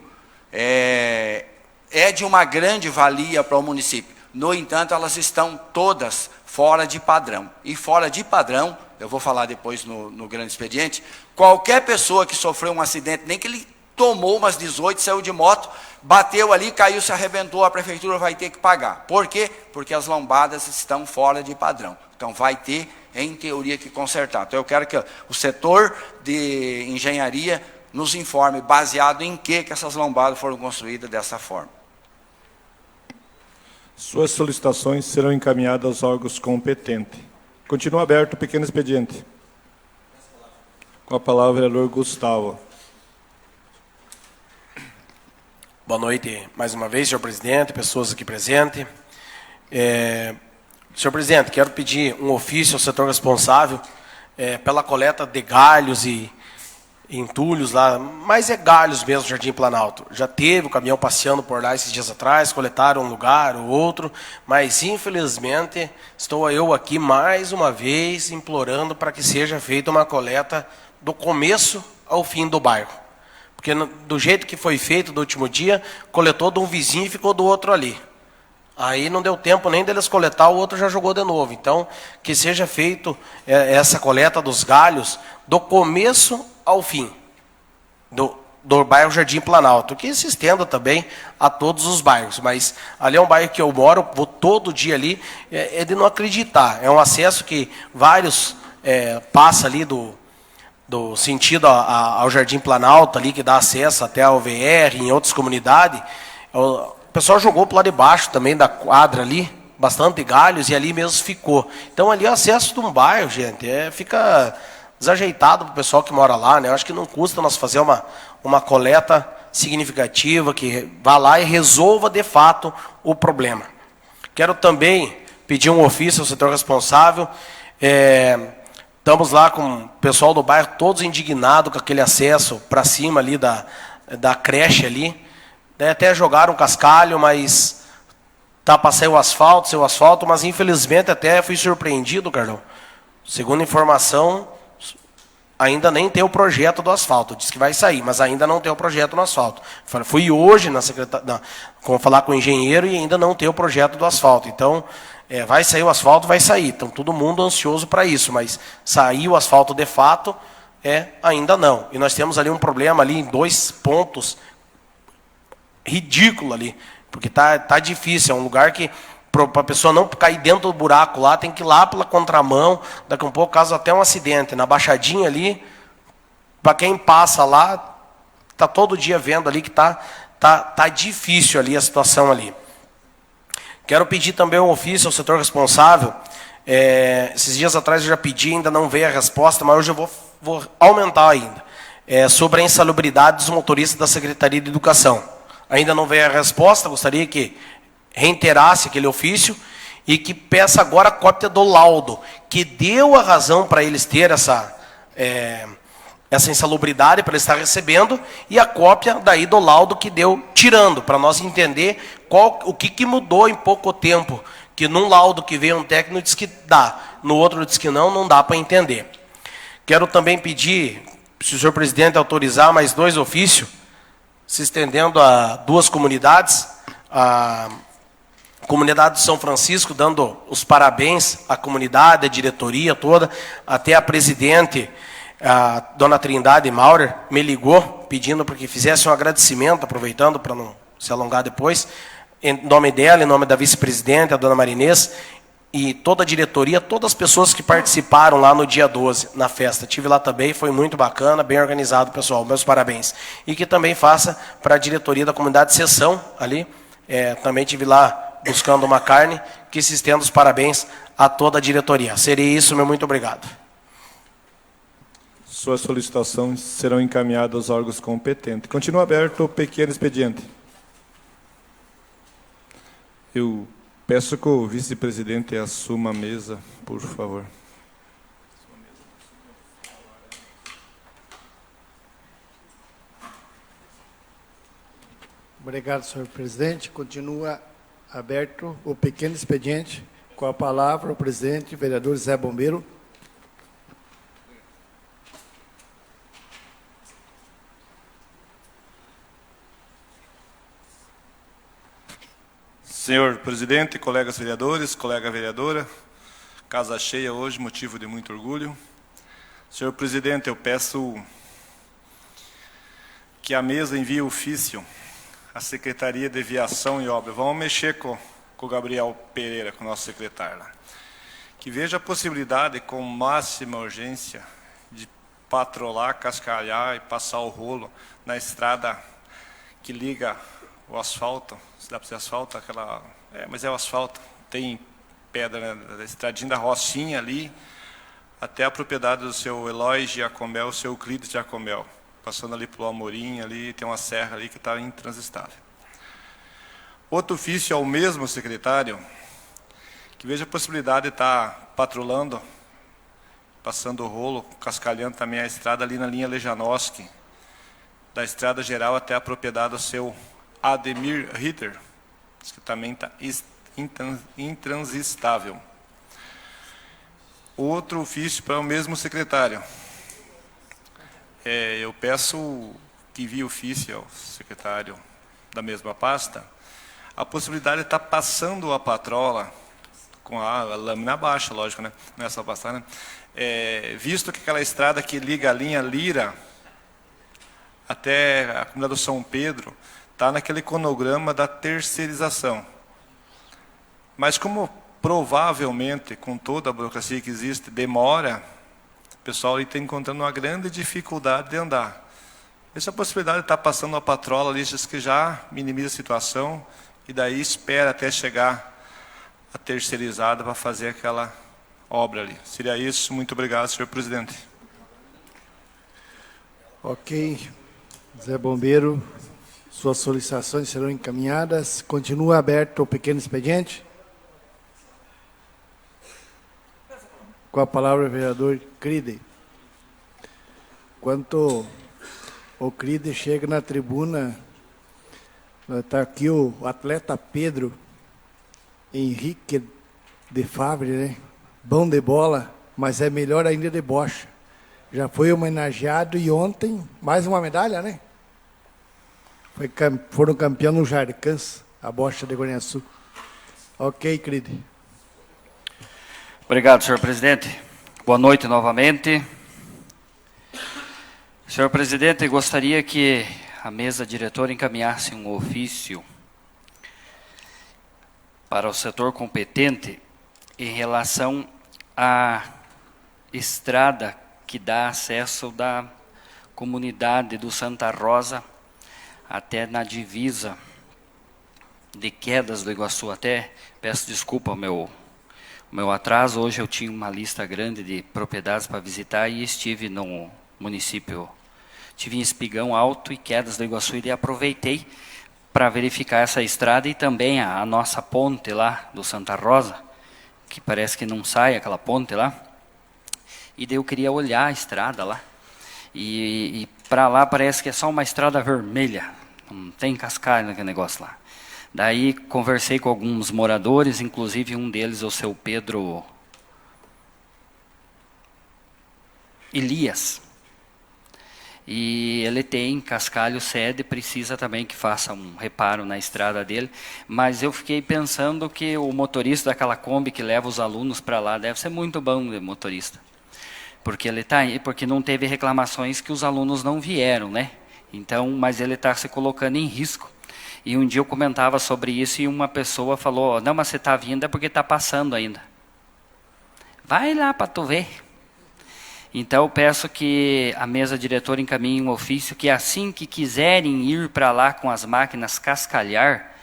de uma grande valia para o município. No entanto, elas estão todas fora de padrão. E fora de padrão, eu vou falar depois no grande expediente, qualquer pessoa que sofreu um acidente, nem que ele tomou umas 18, saiu de moto, bateu ali, caiu, se arrebentou, a prefeitura vai ter que pagar. Por quê? Porque as lombadas estão fora de padrão. Então, vai ter, em teoria, que consertar. Então, eu quero que o setor de engenharia nos informe baseado em que essas lombadas foram construídas dessa forma. Suas solicitações serão encaminhadas aos órgãos competentes. Continua aberto o pequeno expediente. Com a palavra o vereador Gustavo. Boa noite mais uma vez, senhor presidente, pessoas aqui presentes. Senhor presidente, quero pedir um ofício ao setor responsável pela coleta de galhos e entulhos lá, mas galhos mesmo, Jardim Planalto. Já teve o caminhão passeando por lá esses dias atrás, coletaram um lugar ou outro, mas infelizmente estou eu aqui mais uma vez implorando para que seja feita uma coleta do começo ao fim do bairro. Porque do jeito que foi feito do último dia, coletou de um vizinho e ficou do outro ali. Aí não deu tempo nem deles coletar, o outro já jogou de novo. Então, que seja feito essa coleta dos galhos do começo ao fim do bairro Jardim Planalto, que se estenda também a todos os bairros. Mas ali é um bairro que eu moro, vou todo dia ali, é de não acreditar. É um acesso que vários passam ali do sentido ao Jardim Planalto, ali que dá acesso até ao VR, em outras comunidades. O pessoal jogou para lá de baixo também da quadra ali, bastante galhos, e ali mesmo ficou. Então ali é o acesso de um bairro, gente, fica desajeitado para o pessoal que mora lá, né? Eu acho que não custa nós fazer uma coleta significativa, que vá lá e resolva de fato o problema. Quero também pedir um ofício ao setor responsável. Estamos lá com o pessoal do bairro, todos indignados com aquele acesso para cima ali da creche ali. Até jogaram um cascalho, mas tá para sair o asfalto, mas infelizmente até fui surpreendido, Carlão. Segundo informação, ainda nem tem o projeto do asfalto. Diz que vai sair, mas ainda não tem o projeto do asfalto. Fui hoje na secretaria, falar com o engenheiro e ainda não tem o projeto do asfalto. Então, vai sair o asfalto, vai sair. Então, todo mundo ansioso para isso, mas sair o asfalto de fato, ainda não. E nós temos ali um problema ali em 2 pontos ridículo ali, porque tá difícil. É um lugar que, para a pessoa não cair dentro do buraco lá, tem que ir lá pela contramão, daqui a um pouco caso até um acidente. Na baixadinha ali, para quem passa lá, tá todo dia vendo ali que tá difícil ali a situação ali. Quero pedir também um ofício ao setor responsável. Esses dias atrás eu já pedi, ainda não veio a resposta, mas hoje eu vou aumentar ainda. Sobre a insalubridade dos motoristas da Secretaria de Educação. Ainda não veio a resposta, gostaria que reiterasse aquele ofício e que peça agora a cópia do laudo, que deu a razão para eles ter essa insalubridade, para eles estar recebendo, e a cópia daí do laudo que deu tirando, para nós entender o que mudou em pouco tempo, que num laudo que veio um técnico diz que dá, no outro diz que não dá para entender. Quero também pedir, se o senhor presidente autorizar, mais 2 ofícios, se estendendo a 2 comunidades, a comunidade de São Francisco, dando os parabéns à comunidade, à diretoria toda, até a presidente, a dona Trindade Maurer, me ligou pedindo para que fizesse um agradecimento, aproveitando para não se alongar depois, em nome dela, em nome da vice-presidente, a dona Marinês, e toda a diretoria, todas as pessoas que participaram lá no dia 12, na festa. Estive lá também, foi muito bacana, bem organizado, pessoal, meus parabéns. E que também faça para a diretoria da comunidade de Seção, ali, também estive lá buscando uma carne, que se estenda os parabéns a toda a diretoria. Seria isso, meu muito obrigado. Suas solicitações serão encaminhadas aos órgãos competentes. Continua aberto o pequeno expediente. Eu peço que o vice-presidente assuma a mesa, por favor. Obrigado, senhor presidente. Continua aberto o pequeno expediente. Com a palavra o presidente, vereador Zé Bombeiro. Senhor presidente, colegas vereadores, colega vereadora, casa cheia hoje, motivo de muito orgulho. Senhor presidente, eu peço que a mesa envie ofício à Secretaria de Viação e Obra. Vamos mexer com o Gabriel Pereira, com o nosso secretário lá. Que veja a possibilidade, com máxima urgência, de patrolar, cascalhar e passar o rolo na estrada que liga o asfalto, se dá para ser asfalto, aquela... mas é o asfalto, tem pedra, né, da estradinha da Rocinha ali, até a propriedade do seu Eloy Giacomel, o seu Euclides Giacomel, passando ali pelo Amorim, ali tem uma serra ali que está intransistável. Outro ofício ao mesmo secretário, que veja a possibilidade de estar patrulhando, passando o rolo, cascalhando também a estrada ali na linha Lejanoski, da estrada geral até a propriedade do seu Ademir Ritter, que também está intransistável. Outro ofício para o mesmo secretário. Eu peço que envie ofício ao secretário da mesma pasta a possibilidade de estar passando a patrola com a lâmina baixa, lógico, né? Não é só passar, né? Visto que aquela estrada que liga a linha Lira até a comunidade do São Pedro está naquele cronograma da terceirização. Mas como provavelmente, com toda a burocracia que existe, demora, o pessoal está encontrando uma grande dificuldade de andar. Essa possibilidade de estar passando a patrola ali, diz que já minimiza a situação, e daí espera até chegar a terceirizada para fazer aquela obra ali. Seria isso. Muito obrigado, senhor presidente. Ok. Zé Bombeiro, suas solicitações serão encaminhadas. Continua aberto o pequeno expediente. Com a palavra o vereador Cride. Enquanto o Cride chega na tribuna, está aqui o atleta Pedro, Henrique de Favre, né? Bom de bola, mas é melhor ainda de bocha. Já foi homenageado e ontem, mais uma medalha, né? Foram campeão no Jarcãs, a bocha de Guaraniaçu. Ok, querido. Obrigado, senhor presidente. Boa noite novamente. Senhor presidente, gostaria que a mesa diretora encaminhasse um ofício para o setor competente em relação à estrada que dá acesso da comunidade do Santa Rosa até na divisa de Quedas do Iguaçu. Até peço desculpa ao meu atraso. Hoje eu tinha uma lista grande de propriedades para visitar e estive no município, estive em Espigão Alto e Quedas do Iguaçu e aproveitei para verificar essa estrada e também a nossa ponte lá do Santa Rosa, que parece que não sai aquela ponte lá. E daí eu queria olhar a estrada lá. E para lá parece que é só uma estrada vermelha, não tem cascalho naquele negócio lá. Daí conversei com alguns moradores, inclusive um deles, o seu Pedro Elias. E ele tem cascalho sede, precisa também que faça um reparo na estrada dele. Mas eu fiquei pensando que o motorista daquela Kombi que leva os alunos para lá deve ser muito bom de motorista. Porque ele tá aí, porque não teve reclamações que os alunos não vieram, né? Então, mas ele está se colocando em risco. E um dia eu comentava sobre isso e uma pessoa falou: não, mas você está vindo é porque está passando ainda. Vai lá para tu ver. Então eu peço que a mesa diretora encaminhe um ofício que assim que quiserem ir para lá com as máquinas cascalhar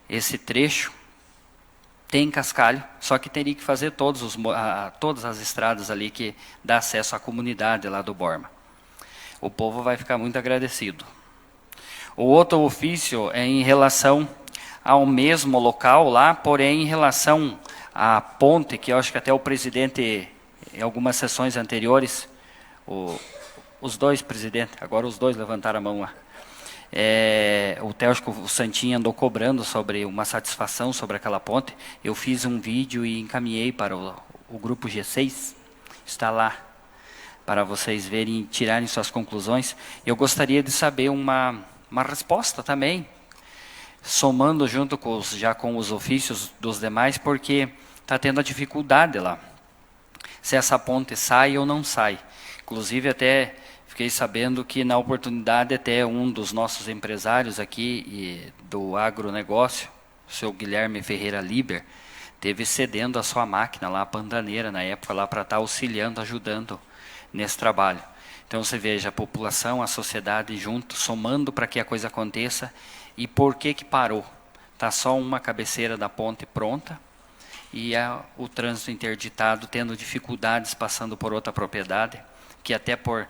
esse trecho, tem cascalho, só que teria que fazer todas as estradas ali que dá acesso à comunidade lá do Borma. O povo vai ficar muito agradecido. O outro ofício é em relação ao mesmo local lá, porém em relação à ponte, que eu acho que até o presidente, em algumas sessões anteriores, os dois presidentes, agora os dois levantaram a mão lá. O Télcio, o Santinho andou cobrando sobre uma satisfação sobre aquela ponte. Eu fiz um vídeo e encaminhei para o grupo G6, está lá, para vocês verem e tirarem suas conclusões. Eu gostaria de saber uma resposta também, somando junto com os ofícios dos demais, porque está tendo a dificuldade lá, se essa ponte sai ou não sai. Inclusive até fiquei sabendo que na oportunidade até um dos nossos empresários aqui do agronegócio, o seu Guilherme Ferreira Liber, teve cedendo a sua máquina lá, a pandaneira na época, lá para estar auxiliando, ajudando nesse trabalho. Então você veja, a população, a sociedade junto, somando para que a coisa aconteça. E por que parou? Está só uma cabeceira da ponte pronta e o trânsito interditado, tendo dificuldades passando por outra propriedade, que até por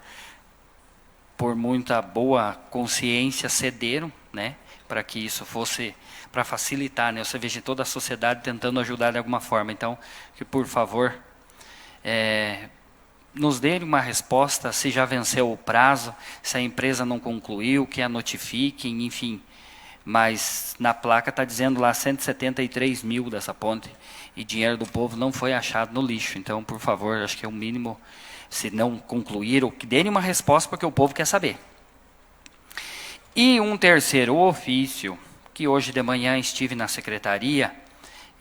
muita boa consciência cederam, né, para que isso fosse, para facilitar, né, você veja toda a sociedade tentando ajudar de alguma forma. Então, que por favor, nos dê uma resposta, se já venceu o prazo, se a empresa não concluiu, que a notifiquem, enfim. Mas na placa está dizendo lá 173 mil dessa ponte, e dinheiro do povo não foi achado no lixo. Então, por favor, acho que é o mínimo, se não concluir, ou que dêem uma resposta, porque o povo quer saber. E um terceiro ofício, que hoje de manhã estive na secretaria,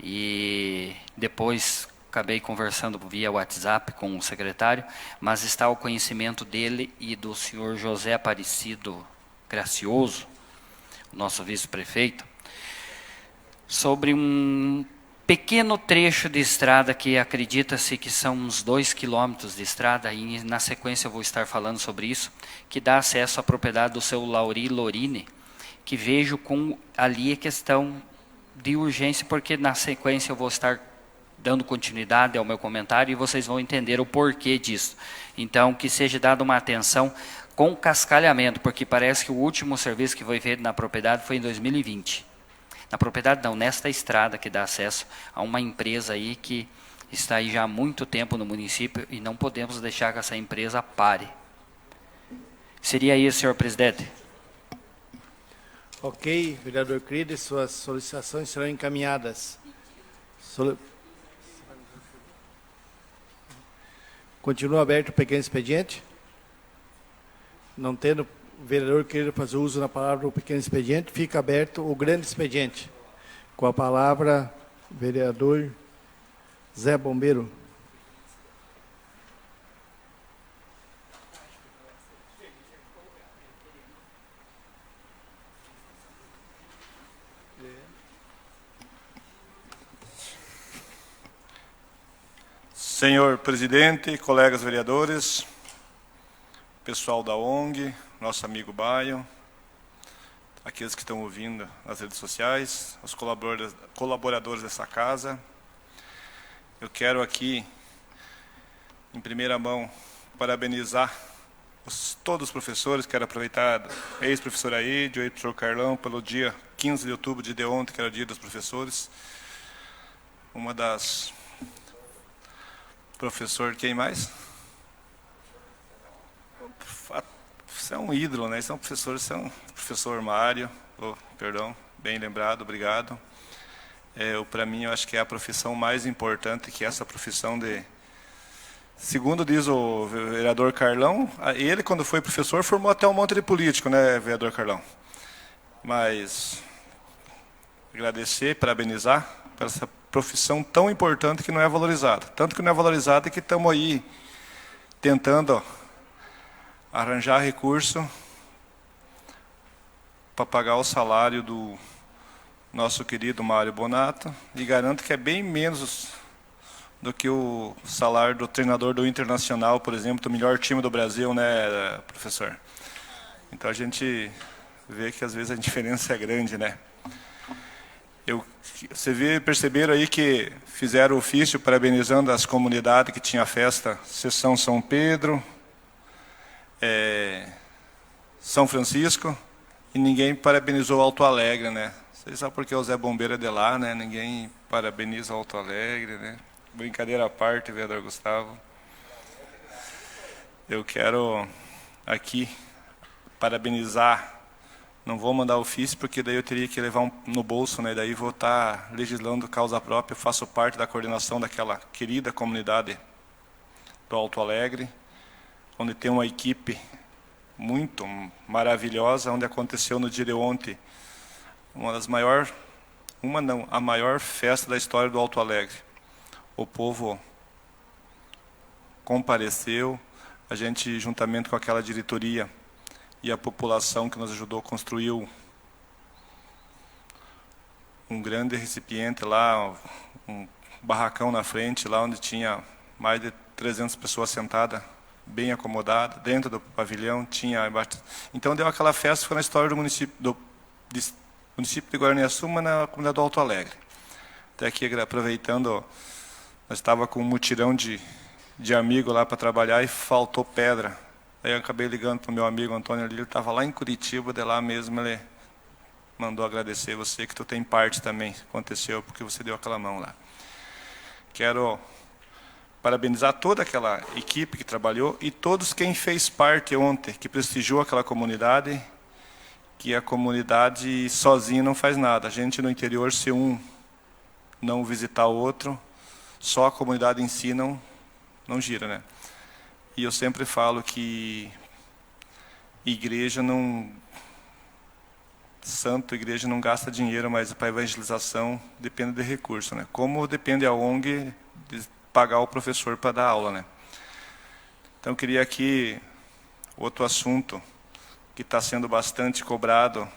e depois acabei conversando via WhatsApp com o secretário, mas está ao conhecimento dele e do senhor José Aparecido Gracioso, nosso vice-prefeito, sobre um pequeno trecho de estrada que acredita-se que são uns 2 quilômetros de estrada, e na sequência eu vou estar falando sobre isso, que dá acesso à propriedade do seu Lauri Lorini, que vejo com ali a questão de urgência, porque na sequência eu vou estar dando continuidade ao meu comentário e vocês vão entender o porquê disso. Então, que seja dada uma atenção com cascalhamento, porque parece que o último serviço que foi feito na propriedade foi em 2020. Na propriedade não, nesta estrada que dá acesso a uma empresa aí que está aí já há muito tempo no município e não podemos deixar que essa empresa pare. Seria isso, senhor presidente. Ok, vereador Cride, suas solicitações serão encaminhadas. Continua aberto o pequeno expediente. Não tendo o vereador querer fazer uso na palavra do pequeno expediente, fica aberto o grande expediente. Com a palavra, vereador Zé Bombeiro. Senhor presidente, colegas vereadores, pessoal da ONG, nosso amigo Baio, aqueles que estão ouvindo nas redes sociais, os colaboradores dessa casa, eu quero aqui, em primeira mão, parabenizar todos os professores. Quero aproveitar a ex-professora Aide, o ex-professor Carlão, pelo dia 15 de outubro de ontem, que era o dia dos professores. Uma das... Professor, quem mais? Você é um ídolo, né? Você é um professor, você é um professor Mário, perdão, bem lembrado, obrigado. Para mim, eu acho que é a profissão mais importante, que é essa profissão de... Segundo diz o vereador Carlão, ele, quando foi professor, formou até um monte de político, né, vereador Carlão? Mas agradecer, parabenizar por essa profissão tão importante que não é valorizada. Tanto que não é valorizada que estamos aí tentando arranjar recurso para pagar o salário do nosso querido Mário Bonato, e garanto que é bem menos do que o salário do treinador do Internacional, por exemplo, do melhor time do Brasil, né, professor? Então a gente vê que às vezes a diferença é grande, né? Perceberam aí que fizeram ofício parabenizando as comunidades que tinha festa, Seção São Pedro, São Francisco, e ninguém parabenizou Alto Alegre, né? Vocês sabem porque o Zé Bombeiro é de lá, né? Ninguém parabeniza Alto Alegre, né? Brincadeira à parte, vereador Gustavo. Eu quero aqui parabenizar. Não vou mandar ofício, porque daí eu teria que levar no bolso, né? Daí vou estar legislando causa própria. Eu faço parte da coordenação daquela querida comunidade do Alto Alegre, onde tem uma equipe muito maravilhosa, onde aconteceu no dia de ontem a maior festa da história do Alto Alegre. O povo compareceu, a gente, juntamente com aquela diretoria, e a população que nos ajudou construiu um grande recipiente lá, um barracão na frente, lá onde tinha mais de 300 pessoas sentadas, bem acomodadas, dentro do pavilhão, tinha... Então deu aquela festa, foi na história do município de Guaraniaçu, na comunidade do Alto Alegre. Até aqui, aproveitando, nós estávamos com um mutirão de amigos lá para trabalhar e faltou pedra. Aí eu acabei ligando para o meu amigo Antônio ali, ele estava lá em Curitiba, de lá mesmo ele mandou agradecer você, que tu tem parte também, aconteceu porque você deu aquela mão lá. Quero parabenizar toda aquela equipe que trabalhou e todos quem fez parte ontem, que prestigiou aquela comunidade, que a comunidade sozinha não faz nada. A gente no interior, se um não visitar o outro, só a comunidade em si não gira, né? E eu sempre falo que igreja não gasta dinheiro, mas para evangelização depende de recurso, né? Como depende a ONG de pagar o professor para dar aula, né? Então eu queria aqui outro assunto que está sendo bastante cobrado,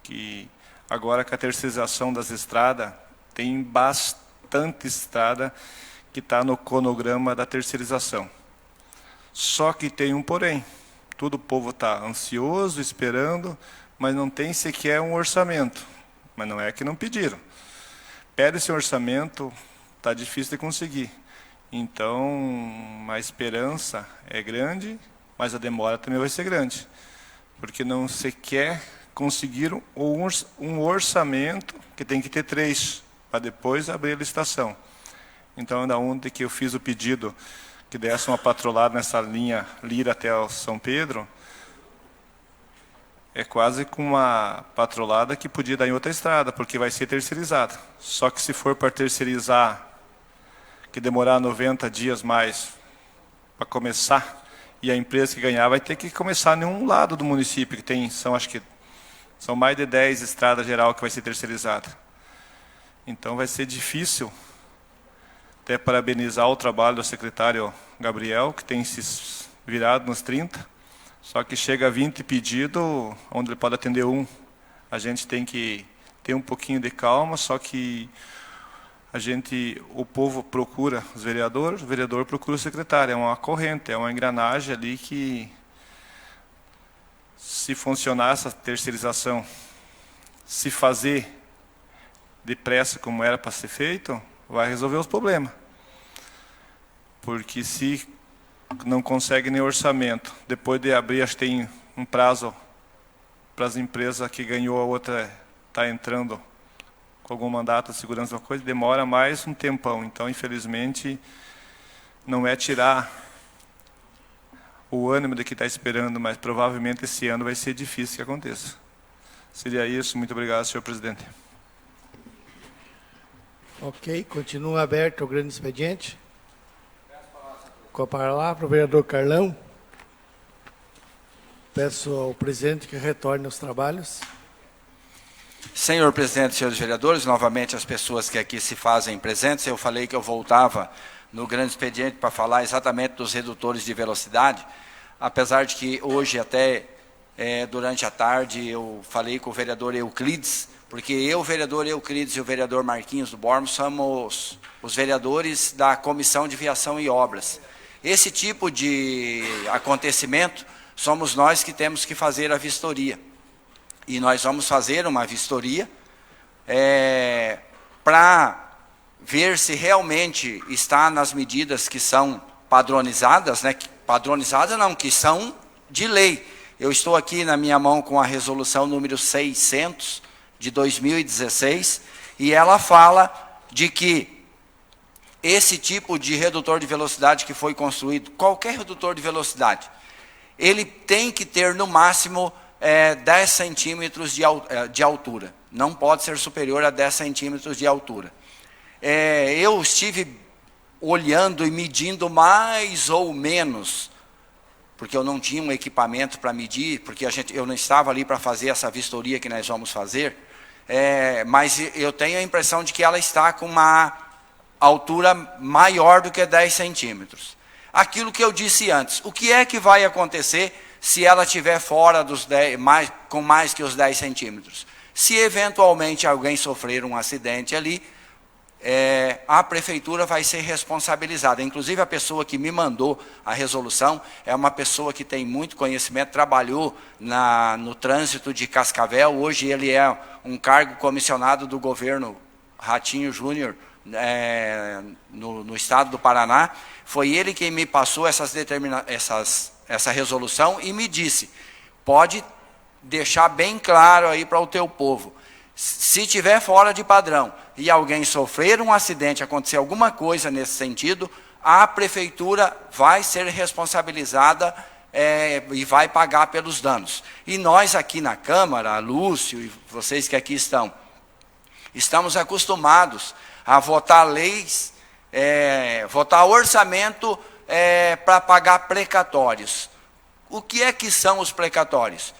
que agora com a terceirização das estradas, tem bastante estrada que está no cronograma da terceirização. Só que tem um porém. Todo o povo está ansioso, esperando, mas não tem sequer um orçamento. Mas não é que não pediram. Pede esse orçamento, está difícil de conseguir. Então, a esperança é grande, mas a demora também vai ser grande. Porque não sequer conseguiram um orçamento, que tem que ter 3, para depois abrir a licitação. Então, da onde que eu fiz o pedido que desse uma patrolada nessa linha Lira até o São Pedro, é quase com uma patrolada que podia dar em outra estrada, porque vai ser terceirizada. Só que se for para terceirizar, que demorar 90 dias mais para começar, e a empresa que ganhar vai ter que começar em um lado do município, que tem, acho que são mais de 10 estradas geral que vai ser terceirizada. Então vai ser difícil, até parabenizar o trabalho do secretário Gabriel, que tem se virado nos 30, só que chega a 20 pedidos, onde ele pode atender um. A gente tem que ter um pouquinho de calma, só que o povo procura os vereadores, o vereador procura o secretário. É uma corrente, é uma engrenagem ali que, se funcionar essa terceirização, se fazer depressa como era para ser feito, vai resolver os problemas. Porque se não consegue nem orçamento, depois de abrir, acho que tem um prazo para as empresas que ganhou, a outra está entrando com algum mandato de segurança, uma coisa, demora mais um tempão. Então, infelizmente, não é tirar o ânimo de quem está esperando, mas provavelmente esse ano vai ser difícil que aconteça. Seria isso. Muito obrigado, senhor presidente. Ok, continua aberto o grande expediente. Com a palavra, o vereador Carlão. Peço ao presidente que retorne aos trabalhos. Senhor presidente, senhores vereadores, novamente as pessoas que aqui se fazem presentes, eu falei que eu voltava no grande expediente para falar exatamente dos redutores de velocidade, apesar de que hoje até durante a tarde eu falei com o vereador Euclides, porque eu, o vereador Euclides e o vereador Marquinhos do Bormo somos os vereadores da Comissão de Viação e Obras. Esse tipo de acontecimento somos nós que temos que fazer a vistoria. E nós vamos fazer uma vistoria para ver se realmente está nas medidas que são padronizadas, né? Padronizadas não, que são de lei. Eu estou aqui na minha mão com a resolução número 600 de 2016, e ela fala de que esse tipo de redutor de velocidade que foi construído, qualquer redutor de velocidade, ele tem que ter no máximo 10 centímetros de altura. Não pode ser superior a 10 centímetros de altura. Eu estive olhando e medindo mais ou menos, porque eu não tinha um equipamento para medir, porque eu não estava ali para fazer essa vistoria que nós vamos fazer, mas eu tenho a impressão de que ela está com uma altura maior do que 10 centímetros. Aquilo que eu disse antes, o que é que vai acontecer se ela estiver fora dos 10, com mais que os 10 centímetros? Se eventualmente alguém sofrer um acidente ali, a prefeitura vai ser responsabilizada. Inclusive a pessoa que me mandou a resolução é uma pessoa que tem muito conhecimento, trabalhou no trânsito de Cascavel, hoje ele é um cargo comissionado do governo Ratinho Júnior, no estado do Paraná. Foi ele quem me passou essa resolução e me disse, pode deixar bem claro aí para o teu povo, se tiver fora de padrão e alguém sofrer um acidente, acontecer alguma coisa nesse sentido, a prefeitura vai ser responsabilizada e vai pagar pelos danos. E nós aqui na Câmara, Lúcio e vocês que aqui estão, estamos acostumados a votar leis, votar orçamento para pagar precatórios. O que é que são os precatórios?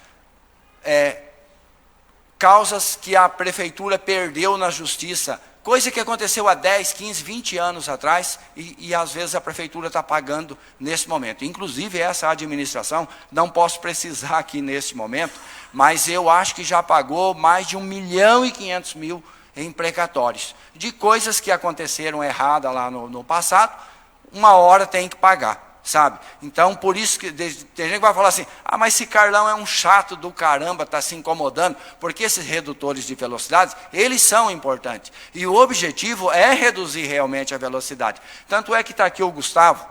Causas que a prefeitura perdeu na justiça, coisa que aconteceu há 10, 15, 20 anos atrás, e às vezes a prefeitura está pagando nesse momento. Inclusive essa administração, não posso precisar aqui nesse momento, mas eu acho que já pagou mais de 1.500.000 em precatórios, de coisas que aconteceram erradas lá no passado, uma hora tem que pagar. Sabe? Então, por isso que tem gente que vai falar assim, mas esse Carlão é um chato do caramba, está se incomodando, porque esses redutores de velocidade, eles são importantes. E o objetivo é reduzir realmente a velocidade. Tanto é que está aqui o Gustavo,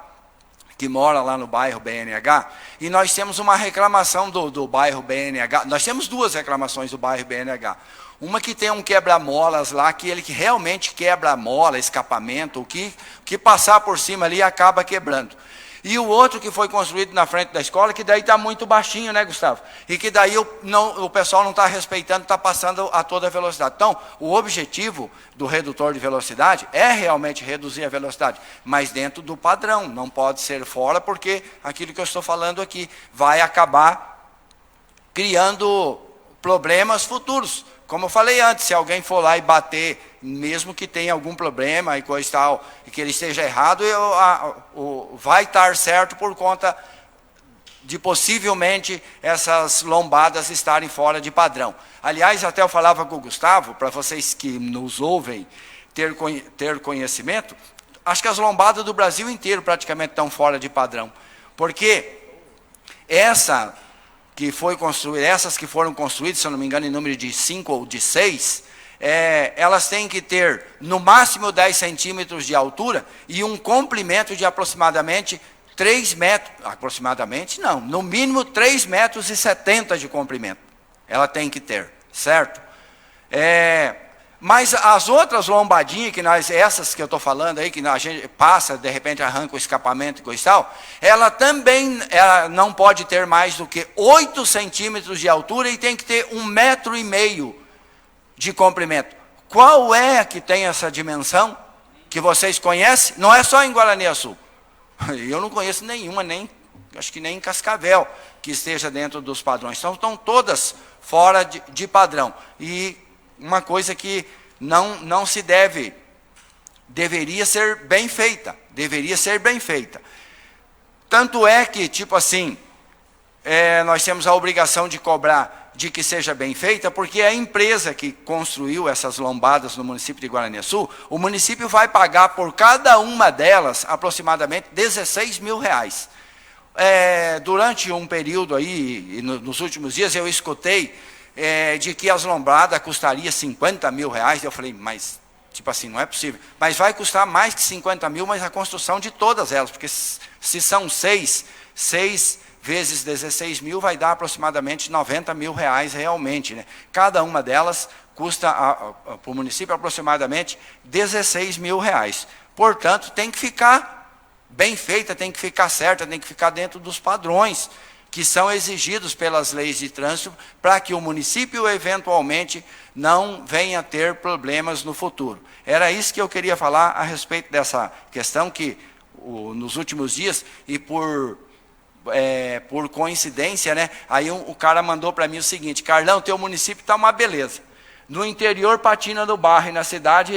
que mora lá no bairro BNH, e nós temos uma reclamação do bairro BNH, nós temos duas reclamações do bairro BNH. Uma que tem um quebra-molas lá, que ele que realmente quebra a mola, escapamento, o que passar por cima ali acaba quebrando. E o outro que foi construído na frente da escola, que daí está muito baixinho, né, Gustavo? E que daí o pessoal não está respeitando, está passando a toda velocidade. Então, o objetivo do redutor de velocidade é realmente reduzir a velocidade, mas dentro do padrão, não pode ser fora, porque aquilo que eu estou falando aqui vai acabar criando problemas futuros. Como eu falei antes, se alguém for lá e bater, mesmo que tenha algum problema e coisa e tal, e que ele esteja errado, vai estar certo por conta de possivelmente essas lombadas estarem fora de padrão. Aliás, até eu falava com o Gustavo, para vocês que nos ouvem ter conhecimento, acho que as lombadas do Brasil inteiro praticamente estão fora de padrão. Porque essas que foram construídas, se eu não me engano, em número de 5 ou de 6, elas têm que ter, no máximo, 10 centímetros de altura e um comprimento de aproximadamente 3 metros, aproximadamente não, no mínimo 3,70 metros de comprimento. Ela tem que ter, certo? Mas as outras lombadinhas, essas que eu estou falando aí, que a gente passa, de repente arranca o escapamento e coisa e tal, ela também não pode ter mais do que 8 centímetros de altura e tem que ter 1,5 metro de comprimento. Qual é que tem essa dimensão que vocês conhecem? Não é só em Guaraniaçu. Eu não conheço nenhuma, acho que nem em Cascavel, que esteja dentro dos padrões. Então, estão todas fora de padrão. E uma coisa que não se deveria ser bem feita. Deveria ser bem feita. Tanto é que, tipo assim, nós temos a obrigação de cobrar de que seja bem feita, porque a empresa que construiu essas lombadas no município de Guaraniaçu, o município vai pagar por cada uma delas aproximadamente R$16 mil. Durante um período aí, nos últimos dias, eu escutei de que as lombadas custariam R$50 mil. Eu falei, mas, tipo assim, não é possível. Mas vai custar mais que 50 mil, mas a construção de todas elas, porque se são 6 vezes 16 mil, vai dar aproximadamente R$90 mil realmente, né? Cada uma delas custa para o município aproximadamente R$16 mil. Portanto, tem que ficar bem feita, tem que ficar certa, tem que ficar dentro dos padrões que são exigidos pelas leis de trânsito, para que o município, eventualmente, não venha a ter problemas no futuro. Era isso que eu queria falar a respeito dessa questão, que nos últimos dias, e por coincidência, né, aí o cara mandou para mim o seguinte: Carlão, teu município está uma beleza. No interior patina no barro, e na cidade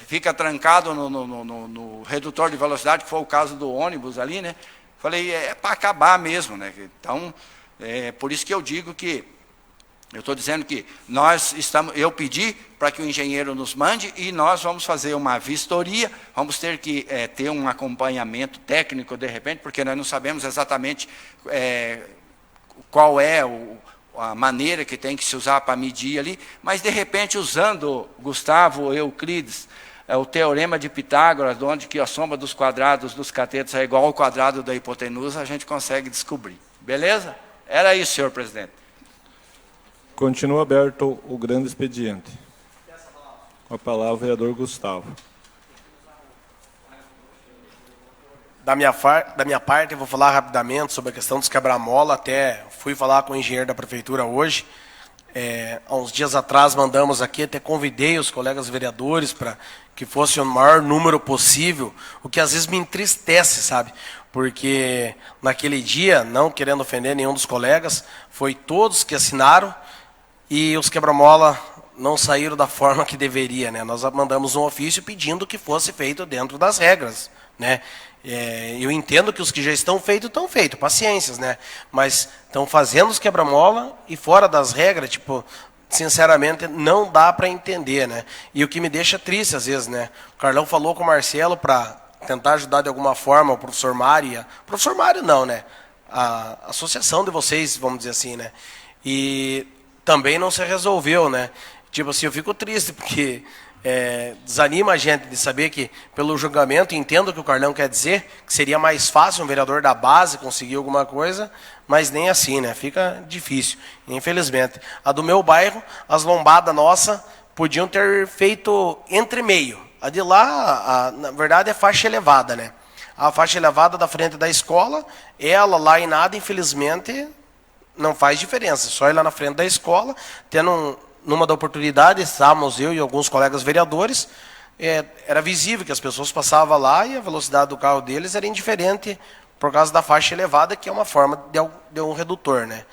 fica trancado no redutor de velocidade, que foi o caso do ônibus ali, né? Falei, é para acabar mesmo, né? Então, por isso que eu digo que, eu estou dizendo que eu pedi para que o engenheiro nos mande e nós vamos fazer uma vistoria, vamos ter que ter um acompanhamento técnico de repente, porque nós não sabemos exatamente qual é a maneira que tem que se usar para medir ali, mas de repente usando Gustavo Euclides, o teorema de Pitágoras, onde que a soma dos quadrados dos catetos é igual ao quadrado da hipotenusa, a gente consegue descobrir. Beleza? Era isso, senhor presidente. Continua aberto o grande expediente. Com a palavra o vereador Gustavo. Da minha parte, eu vou falar rapidamente sobre a questão dos quebra-mola. Até fui falar com o engenheiro da prefeitura hoje. Há uns dias atrás mandamos aqui, até convidei os colegas vereadores para que fosse o maior número possível, o que às vezes me entristece, sabe? Porque naquele dia, não querendo ofender nenhum dos colegas, foi todos que assinaram e os quebra-mola não saíram da forma que deveria, né? Nós mandamos um ofício pedindo que fosse feito dentro das regras, né? Eu entendo que os que já estão feitos, paciências, né? Mas estão fazendo os quebra-mola e fora das regras, tipo, sinceramente, não dá para entender, né? E o que me deixa triste às vezes, né? O Carlão falou com o Marcelo para tentar ajudar de alguma forma o professor Mário. Professor Mário não, né? A associação de vocês, vamos dizer assim, né? E também não se resolveu, né? Tipo assim, eu fico triste porque desanima a gente de saber que, pelo julgamento, entendo o que o Carlão quer dizer, que seria mais fácil um vereador da base conseguir alguma coisa, mas nem assim, né? Fica difícil, infelizmente. A do meu bairro, as lombadas nossas podiam ter feito entre meio. A de lá, na verdade, é faixa elevada, né? A faixa elevada da frente da escola, ela lá em nada, infelizmente, não faz diferença. Só ir lá na frente da escola, numa da oportunidade, estávamos eu e alguns colegas vereadores, era visível que as pessoas passavam lá e a velocidade do carro deles era indiferente por causa da faixa elevada, que é uma forma de um redutor, né?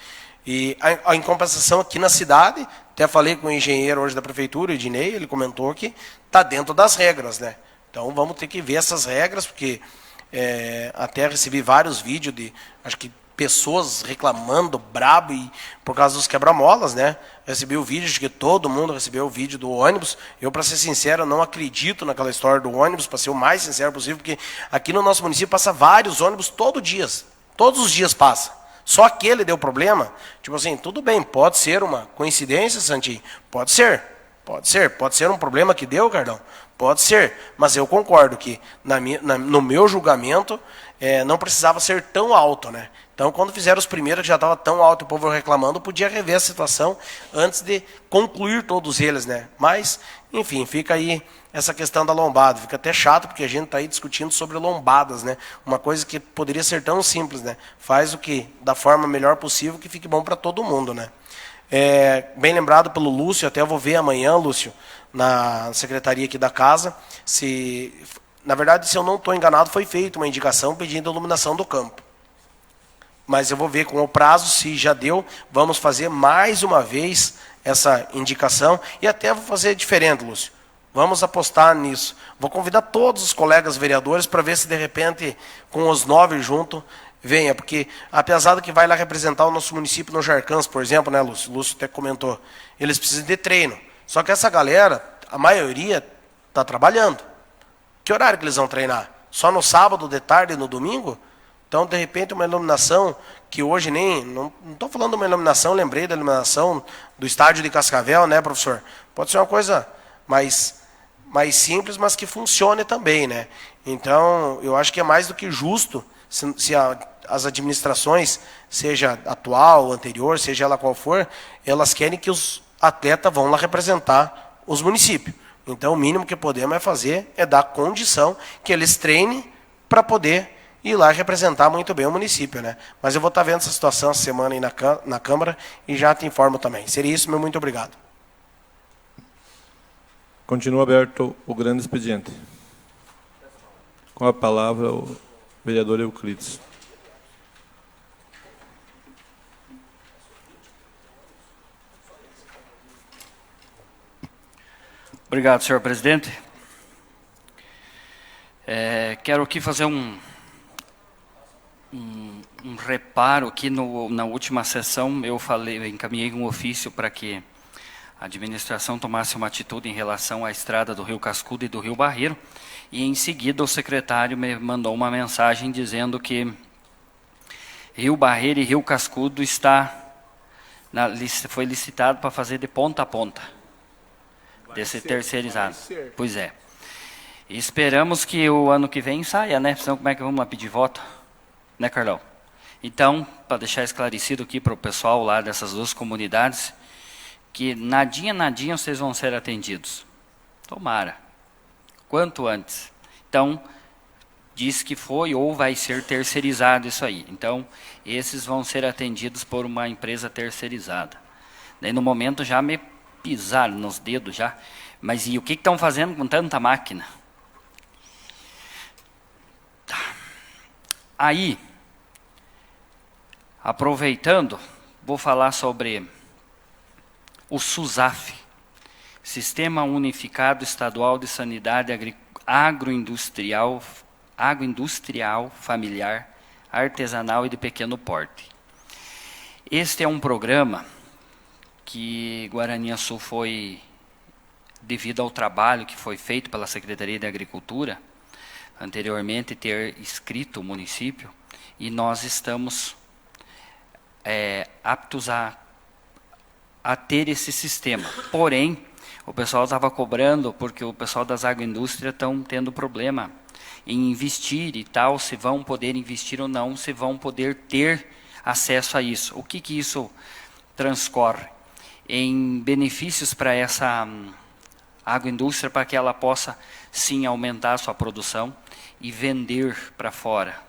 E em compensação aqui na cidade, até falei com o engenheiro hoje da prefeitura, o Ednei, ele comentou que está dentro das regras, né? Então vamos ter que ver essas regras, porque até recebi vários vídeos de, acho que pessoas reclamando, brabo, e por causa dos quebra-molas, né? Recebi o vídeo, acho que todo mundo recebeu o vídeo do ônibus. Eu, para ser sincero, não acredito naquela história do ônibus, para ser o mais sincero possível, porque aqui no nosso município passa vários ônibus todos os dias passa. Só aquele deu problema. Tipo assim, tudo bem, pode ser uma coincidência, Santinho? Pode ser um problema que deu, Cardão? Pode ser, mas eu concordo que no meu julgamento não precisava ser tão alto, né? Então, quando fizeram os primeiros, que já estava tão alto e o povo reclamando, podia rever a situação antes de concluir todos eles, né? Mas, enfim, fica aí essa questão da lombada. Fica até chato, porque a gente está aí discutindo sobre lombadas, né? Uma coisa que poderia ser tão simples, né? Faz o que? Da forma melhor possível, que fique bom para todo mundo, né? Bem lembrado pelo Lúcio, até eu vou ver amanhã, Lúcio, na secretaria aqui da casa, na verdade, se eu não estou enganado, foi feita uma indicação pedindo a iluminação do campo. Mas eu vou ver com o prazo, se já deu, vamos fazer mais uma vez essa indicação, e até vou fazer diferente, Lúcio. Vamos apostar nisso. Vou convidar todos os colegas vereadores para ver se, de repente, com os 9 juntos, venha, porque apesar de que vai lá representar o nosso município no Jarcãs, por exemplo, né, Lúcio? O Lúcio até comentou, eles precisam de treino. Só que essa galera, a maioria, está trabalhando. Que horário que eles vão treinar? Só no sábado, de tarde e no domingo? Então, de repente, uma iluminação que hoje nem... Não estou falando de uma iluminação, lembrei da iluminação do estádio de Cascavel, né, professor? Pode ser uma coisa mais simples, mas que funcione também, né? Então, eu acho que é mais do que justo se as administrações, seja atual, anterior, seja ela qual for, elas querem que os atletas vão lá representar os municípios. Então, o mínimo que podemos fazer é dar condição que eles treinem para poder ir lá representar muito bem o município, né? Mas eu vou estar vendo essa situação essa semana aí na Câmara e já te informo também. Seria isso, meu muito obrigado. Continua aberto o grande expediente. Com a palavra, o vereador Euclides. Obrigado, senhor presidente. Quero aqui fazer um reparo aqui na última sessão. Eu encaminhei um ofício para que a administração tomasse uma atitude em relação à estrada do Rio Cascudo e do Rio Barreiro, e em seguida o secretário me mandou uma mensagem dizendo que Rio Barreiro e Rio Cascudo foi licitado para fazer de ponta a ponta, desse terceirizado. Pois é. E esperamos que o ano que vem saia, né? Senão como é que vamos lá pedir voto? Né, Carlão? Então, para deixar esclarecido aqui para o pessoal lá dessas duas comunidades, que nadinha vocês vão ser atendidos. Tomara. Quanto antes. Então, diz que foi ou vai ser terceirizado isso aí. Então, esses vão ser atendidos por uma empresa terceirizada. Daí, no momento, já me pisaram nos dedos já. Mas e o que estão fazendo com tanta máquina? Tá. Aí, aproveitando, vou falar sobre o SUSAF, Sistema Unificado Estadual de Sanidade Agroindustrial, Familiar, Artesanal e de Pequeno Porte. Este é um programa que Guaraniaçu foi, devido ao trabalho que foi feito pela Secretaria de Agricultura, anteriormente ter inscrito o município, e nós estamos aptos a ter esse sistema. Porém, o pessoal estava cobrando, porque o pessoal das agroindústrias estão tendo problema em investir e tal, se vão poder investir ou não, se vão poder ter acesso a isso. O que isso transcorre? Em benefícios para essa A agroindústria para que ela possa, sim, aumentar a sua produção e vender para fora.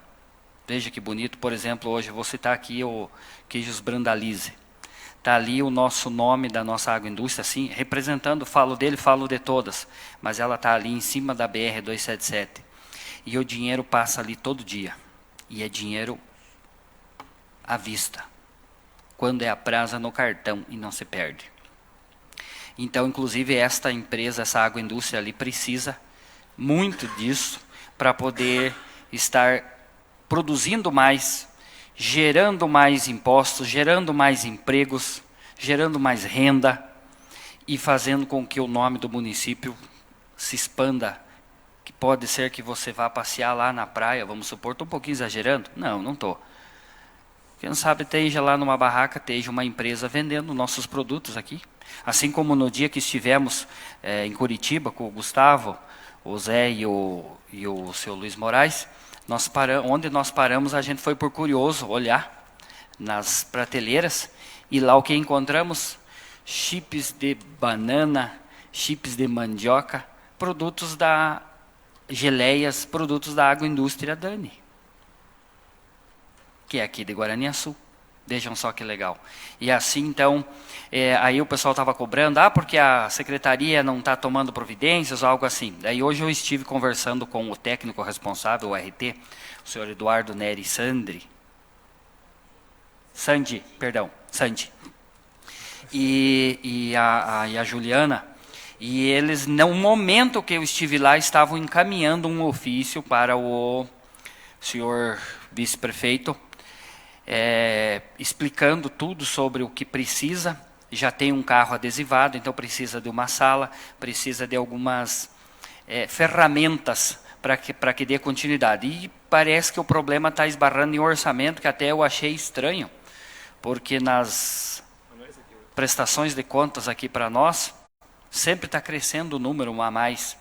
Veja que bonito, por exemplo, hoje eu vou citar aqui o Queijos Brandalize. Está ali o nosso nome da nossa agroindústria, assim, representando, falo dele, falo de todas, mas ela está ali em cima da BR-277. E o dinheiro passa ali todo dia. E é dinheiro à vista. Quando é a prazo no cartão e não se perde. Então, inclusive, esta empresa, essa agroindústria ali, precisa muito disso para poder estar produzindo mais, gerando mais impostos, gerando mais empregos, gerando mais renda e fazendo com que o nome do município se expanda. Que pode ser que você vá passear lá na praia, vamos supor, estou um pouquinho exagerando? Não, não estou. Quem sabe esteja lá numa barraca, esteja uma empresa vendendo nossos produtos aqui. Assim como no dia que estivemos em Curitiba com o Gustavo, o Zé e o seu Luiz Moraes, onde nós paramos, a gente foi por curioso olhar nas prateleiras e lá o que encontramos? Chips de banana, chips de mandioca, produtos da geleias, produtos da agroindústria Dani, que é aqui de Guaraniaçu. Vejam só que legal. E assim, então, aí o pessoal estava cobrando, porque a secretaria não está tomando providências ou algo assim. Daí hoje eu estive conversando com o técnico responsável, o RT, o senhor Eduardo Neri Sandi, e a Juliana, e eles, no momento que eu estive lá, estavam encaminhando um ofício para o senhor vice-prefeito, explicando tudo sobre o que precisa. Já tem um carro adesivado, então precisa de uma sala, precisa de algumas ferramentas para que dê continuidade. E parece que o problema está esbarrando em orçamento, que até eu achei estranho, porque nas prestações de contas aqui para nós, sempre está crescendo o número a mais.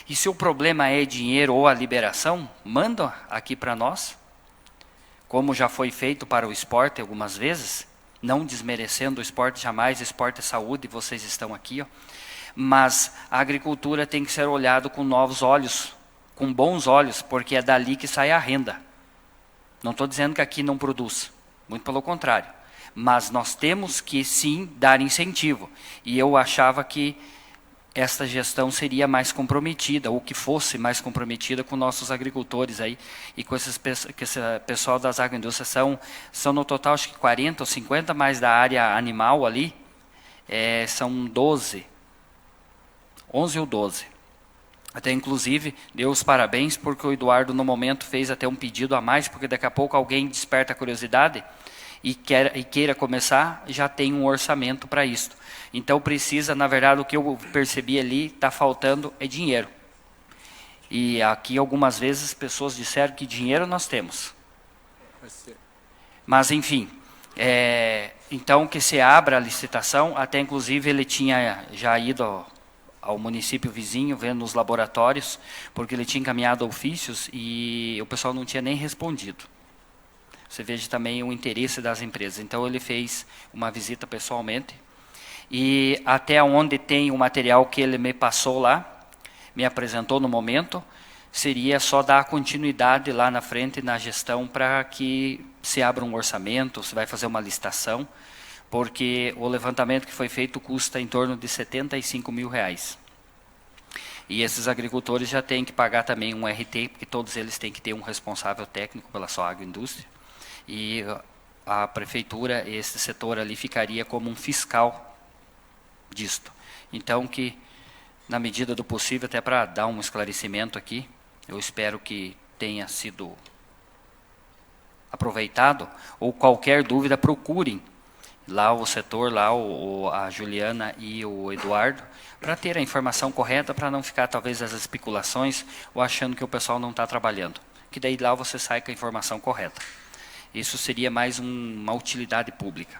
E se o problema é dinheiro ou a liberação, manda aqui para nós, como já foi feito para o esporte algumas vezes, não desmerecendo o esporte jamais, esporte é saúde, vocês estão aqui, mas a agricultura tem que ser olhado com novos olhos, com bons olhos, porque é dali que sai a renda. Não estou dizendo que aqui não produz, muito pelo contrário, mas nós temos que sim dar incentivo, e eu achava que esta gestão seria mais comprometida, ou que fosse mais comprometida com nossos agricultores aí, e com esse pessoal das agroindústrias, são no total acho que 40 ou 50, mais da área animal ali, são 12, 11 ou 12. Até inclusive, deu os parabéns, porque o Eduardo no momento fez até um pedido a mais, porque daqui a pouco alguém desperta a curiosidade, e queira começar, já tem um orçamento para isso. Então precisa, na verdade, o que eu percebi ali, está faltando é dinheiro. E aqui algumas vezes pessoas disseram que dinheiro nós temos. Mas enfim, então que se abra a licitação, até inclusive ele tinha já ido ao município vizinho, vendo os laboratórios, porque ele tinha encaminhado ofícios e o pessoal não tinha nem respondido. Você veja também o interesse das empresas. Então ele fez uma visita pessoalmente, e até onde tem o material que ele me passou lá, me apresentou no momento, seria só dar continuidade lá na frente na gestão para que se abra um orçamento, se vai fazer uma licitação, porque o levantamento que foi feito custa em torno de R$75 mil. E esses agricultores já têm que pagar também um RT, porque todos eles têm que ter um responsável técnico pela sua agroindústria, e a prefeitura, esse setor ali, ficaria como um fiscal disto. Então, que na medida do possível, até para dar um esclarecimento aqui, eu espero que tenha sido aproveitado, ou qualquer dúvida, procurem lá o setor, lá a Juliana e o Eduardo, para ter a informação correta, para não ficar talvez as especulações, ou achando que o pessoal não está trabalhando. Que daí lá você sai com a informação correta. Isso seria mais uma utilidade pública.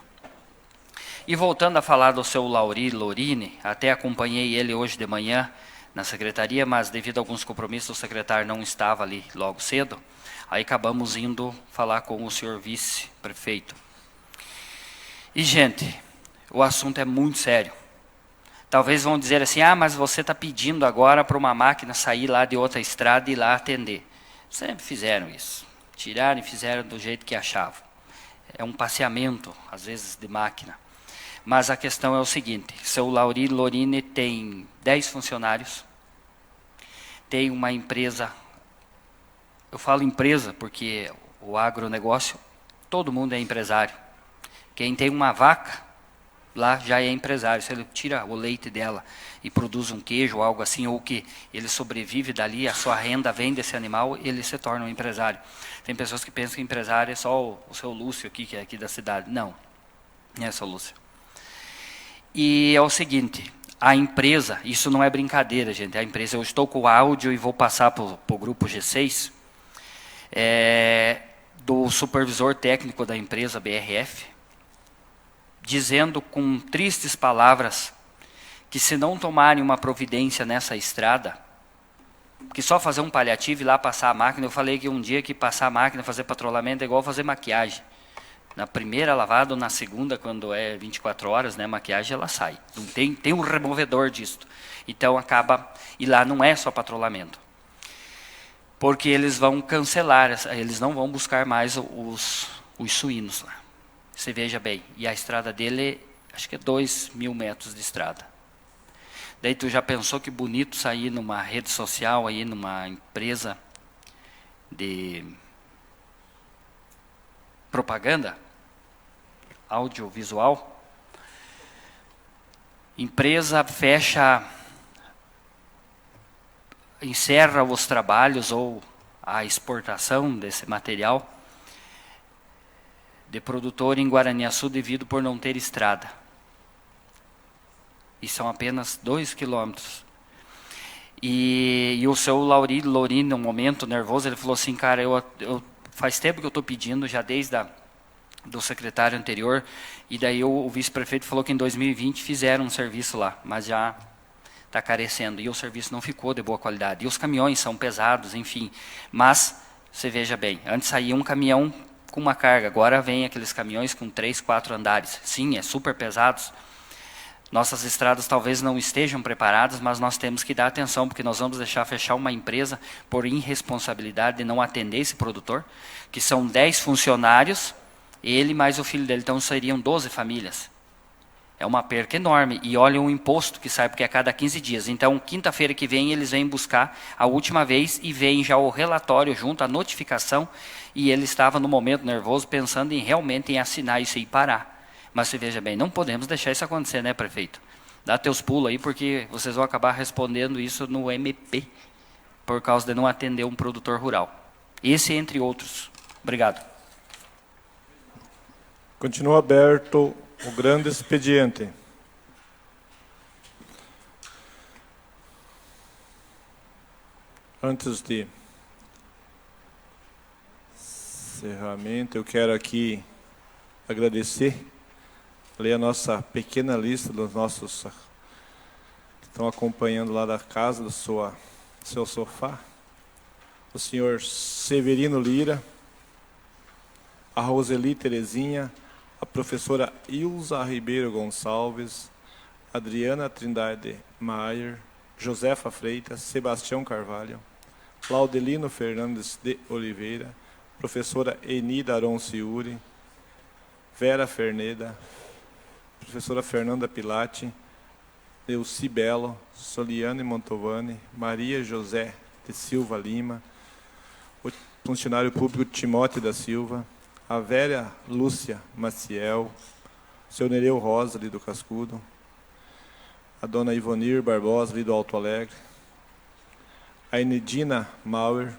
E voltando a falar do seu Lauri Lorini, até acompanhei ele hoje de manhã na secretaria, mas devido a alguns compromissos, o secretário não estava ali logo cedo, aí acabamos indo falar com o senhor vice-prefeito. E, gente, o assunto é muito sério. Talvez vão dizer assim, ah, mas você está pedindo agora para uma máquina sair lá de outra estrada e ir lá atender. Sempre fizeram isso. Tiraram e fizeram do jeito que achavam. É um passeamento, às vezes, de máquina. Mas a questão é o seguinte, seu Lauri Lorini tem 10 funcionários, tem uma empresa, eu falo empresa porque o agronegócio, todo mundo é empresário. Quem tem uma vaca, lá já é empresário. Se ele tira o leite dela e produz um queijo ou algo assim, ou que ele sobrevive dali, a sua renda vem desse animal, ele se torna um empresário. Tem pessoas que pensam que empresário é só o seu Lúcio aqui, que é aqui da cidade. Não, não é só o Lúcio. E é o seguinte, a empresa, isso não é brincadeira, gente, a empresa, eu estou com o áudio e vou passar para o grupo G6, do supervisor técnico da empresa BRF, dizendo com tristes palavras que se não tomarem uma providência nessa estrada, que só fazer um paliativo e lá passar a máquina, eu falei que um dia que passar a máquina, fazer patrulhamento é igual fazer maquiagem. Na primeira lavada ou na segunda, quando é 24 horas, né, a maquiagem ela sai. Não tem um removedor disto. Então acaba, e lá não é só patrulhamento. Porque eles vão cancelar, eles não vão buscar mais os suínos lá. Você veja bem, e a estrada dele, acho que é 2.000 metros de estrada. Daí tu já pensou que bonito sair numa rede social, aí numa empresa de propaganda, audiovisual? Empresa fecha, encerra os trabalhos ou a exportação desse material de produtor em Guaraniaçu devido por não ter estrada. E são apenas 2 quilômetros. E o seu Lauri Lorini, num momento nervoso, ele falou assim, cara, eu faz tempo que eu estou pedindo, já desde do secretário anterior, e daí o vice-prefeito falou que em 2020 fizeram um serviço lá, mas já está carecendo, e o serviço não ficou de boa qualidade. E os caminhões são pesados, enfim. Mas, você veja bem, antes saía um caminhão com uma carga, agora vem aqueles caminhões com 3, 4 andares. Sim, é super pesados. Nossas estradas talvez não estejam preparadas, mas nós temos que dar atenção, porque nós vamos deixar fechar uma empresa por irresponsabilidade de não atender esse produtor, que são 10 funcionários, ele mais o filho dele, então seriam 12 famílias. É uma perca enorme. E olha o imposto que sai, porque é a cada 15 dias. Então, quinta-feira que vem, eles vêm buscar a última vez e vem já o relatório junto, a notificação, e ele estava no momento nervoso, pensando realmente em assinar isso e parar. Mas você veja bem, não podemos deixar isso acontecer, né, prefeito? Dá teus pulos aí, porque vocês vão acabar respondendo isso no MP, por causa de não atender um produtor rural. Esse entre outros. Obrigado. Continua aberto o grande expediente. Antes de encerramento, eu quero aqui agradecer, ler a nossa pequena lista dos nossos que estão acompanhando lá da casa do seu sofá. O senhor Severino Lira, a Roseli Terezinha, a professora Ilza Ribeiro Gonçalves, Adriana Trindade Maier, Josefa Freitas, Sebastião Carvalho, Laudelino Fernandes de Oliveira, professora Enida Aronciuri, Vera Ferneda, professora Fernanda Pilati, Leuci Belo, Soliane Montovani, Maria José de Silva Lima, o funcionário público Timóteo da Silva, a Vera Lúcia Maciel, o seu Nereu Rosa, ali do Cascudo, a dona Ivonir Barbosa, ali do Alto Alegre, a Enedina Mauer,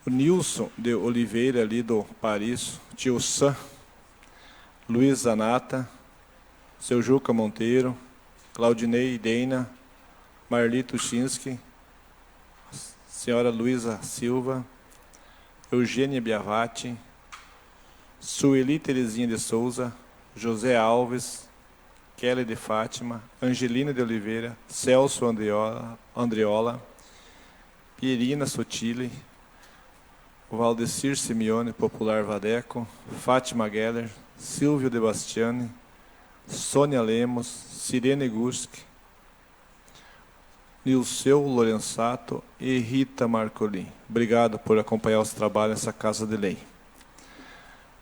o Nilson de Oliveira, ali do Paris, o tio Sam, Luiz Zanata, o seu Juca Monteiro, Claudinei Deina, Marli Tuchinski, senhora Luísa Silva, Eugênia Biavati, Sueli Terezinha de Souza, José Alves, Kelly de Fátima, Angelina de Oliveira, Celso Andreola, Pierina Sotile, Valdecir Simeone, Popular Vadeco, Fátima Geller, Silvio de Bastiani, Sônia Lemos, Sirene Guski, Nilceu Lorenzato e Rita Marcolin. Obrigado por acompanhar os trabalhos nessa Casa de Lei.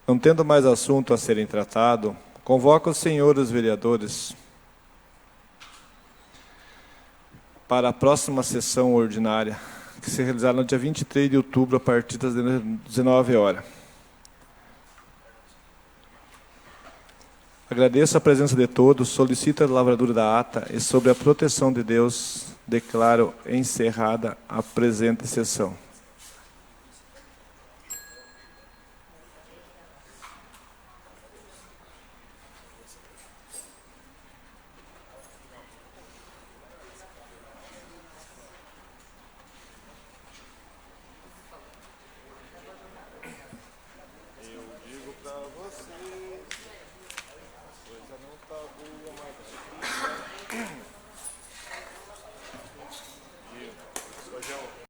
Não tendo mais assunto a serem tratado, convoco os senhores vereadores para a próxima sessão ordinária, que se realizará no dia 23 de outubro, a partir das 19 horas. Agradeço a presença de todos, solicito a lavradura da ata e, sobre a proteção de Deus, declaro encerrada a presente sessão.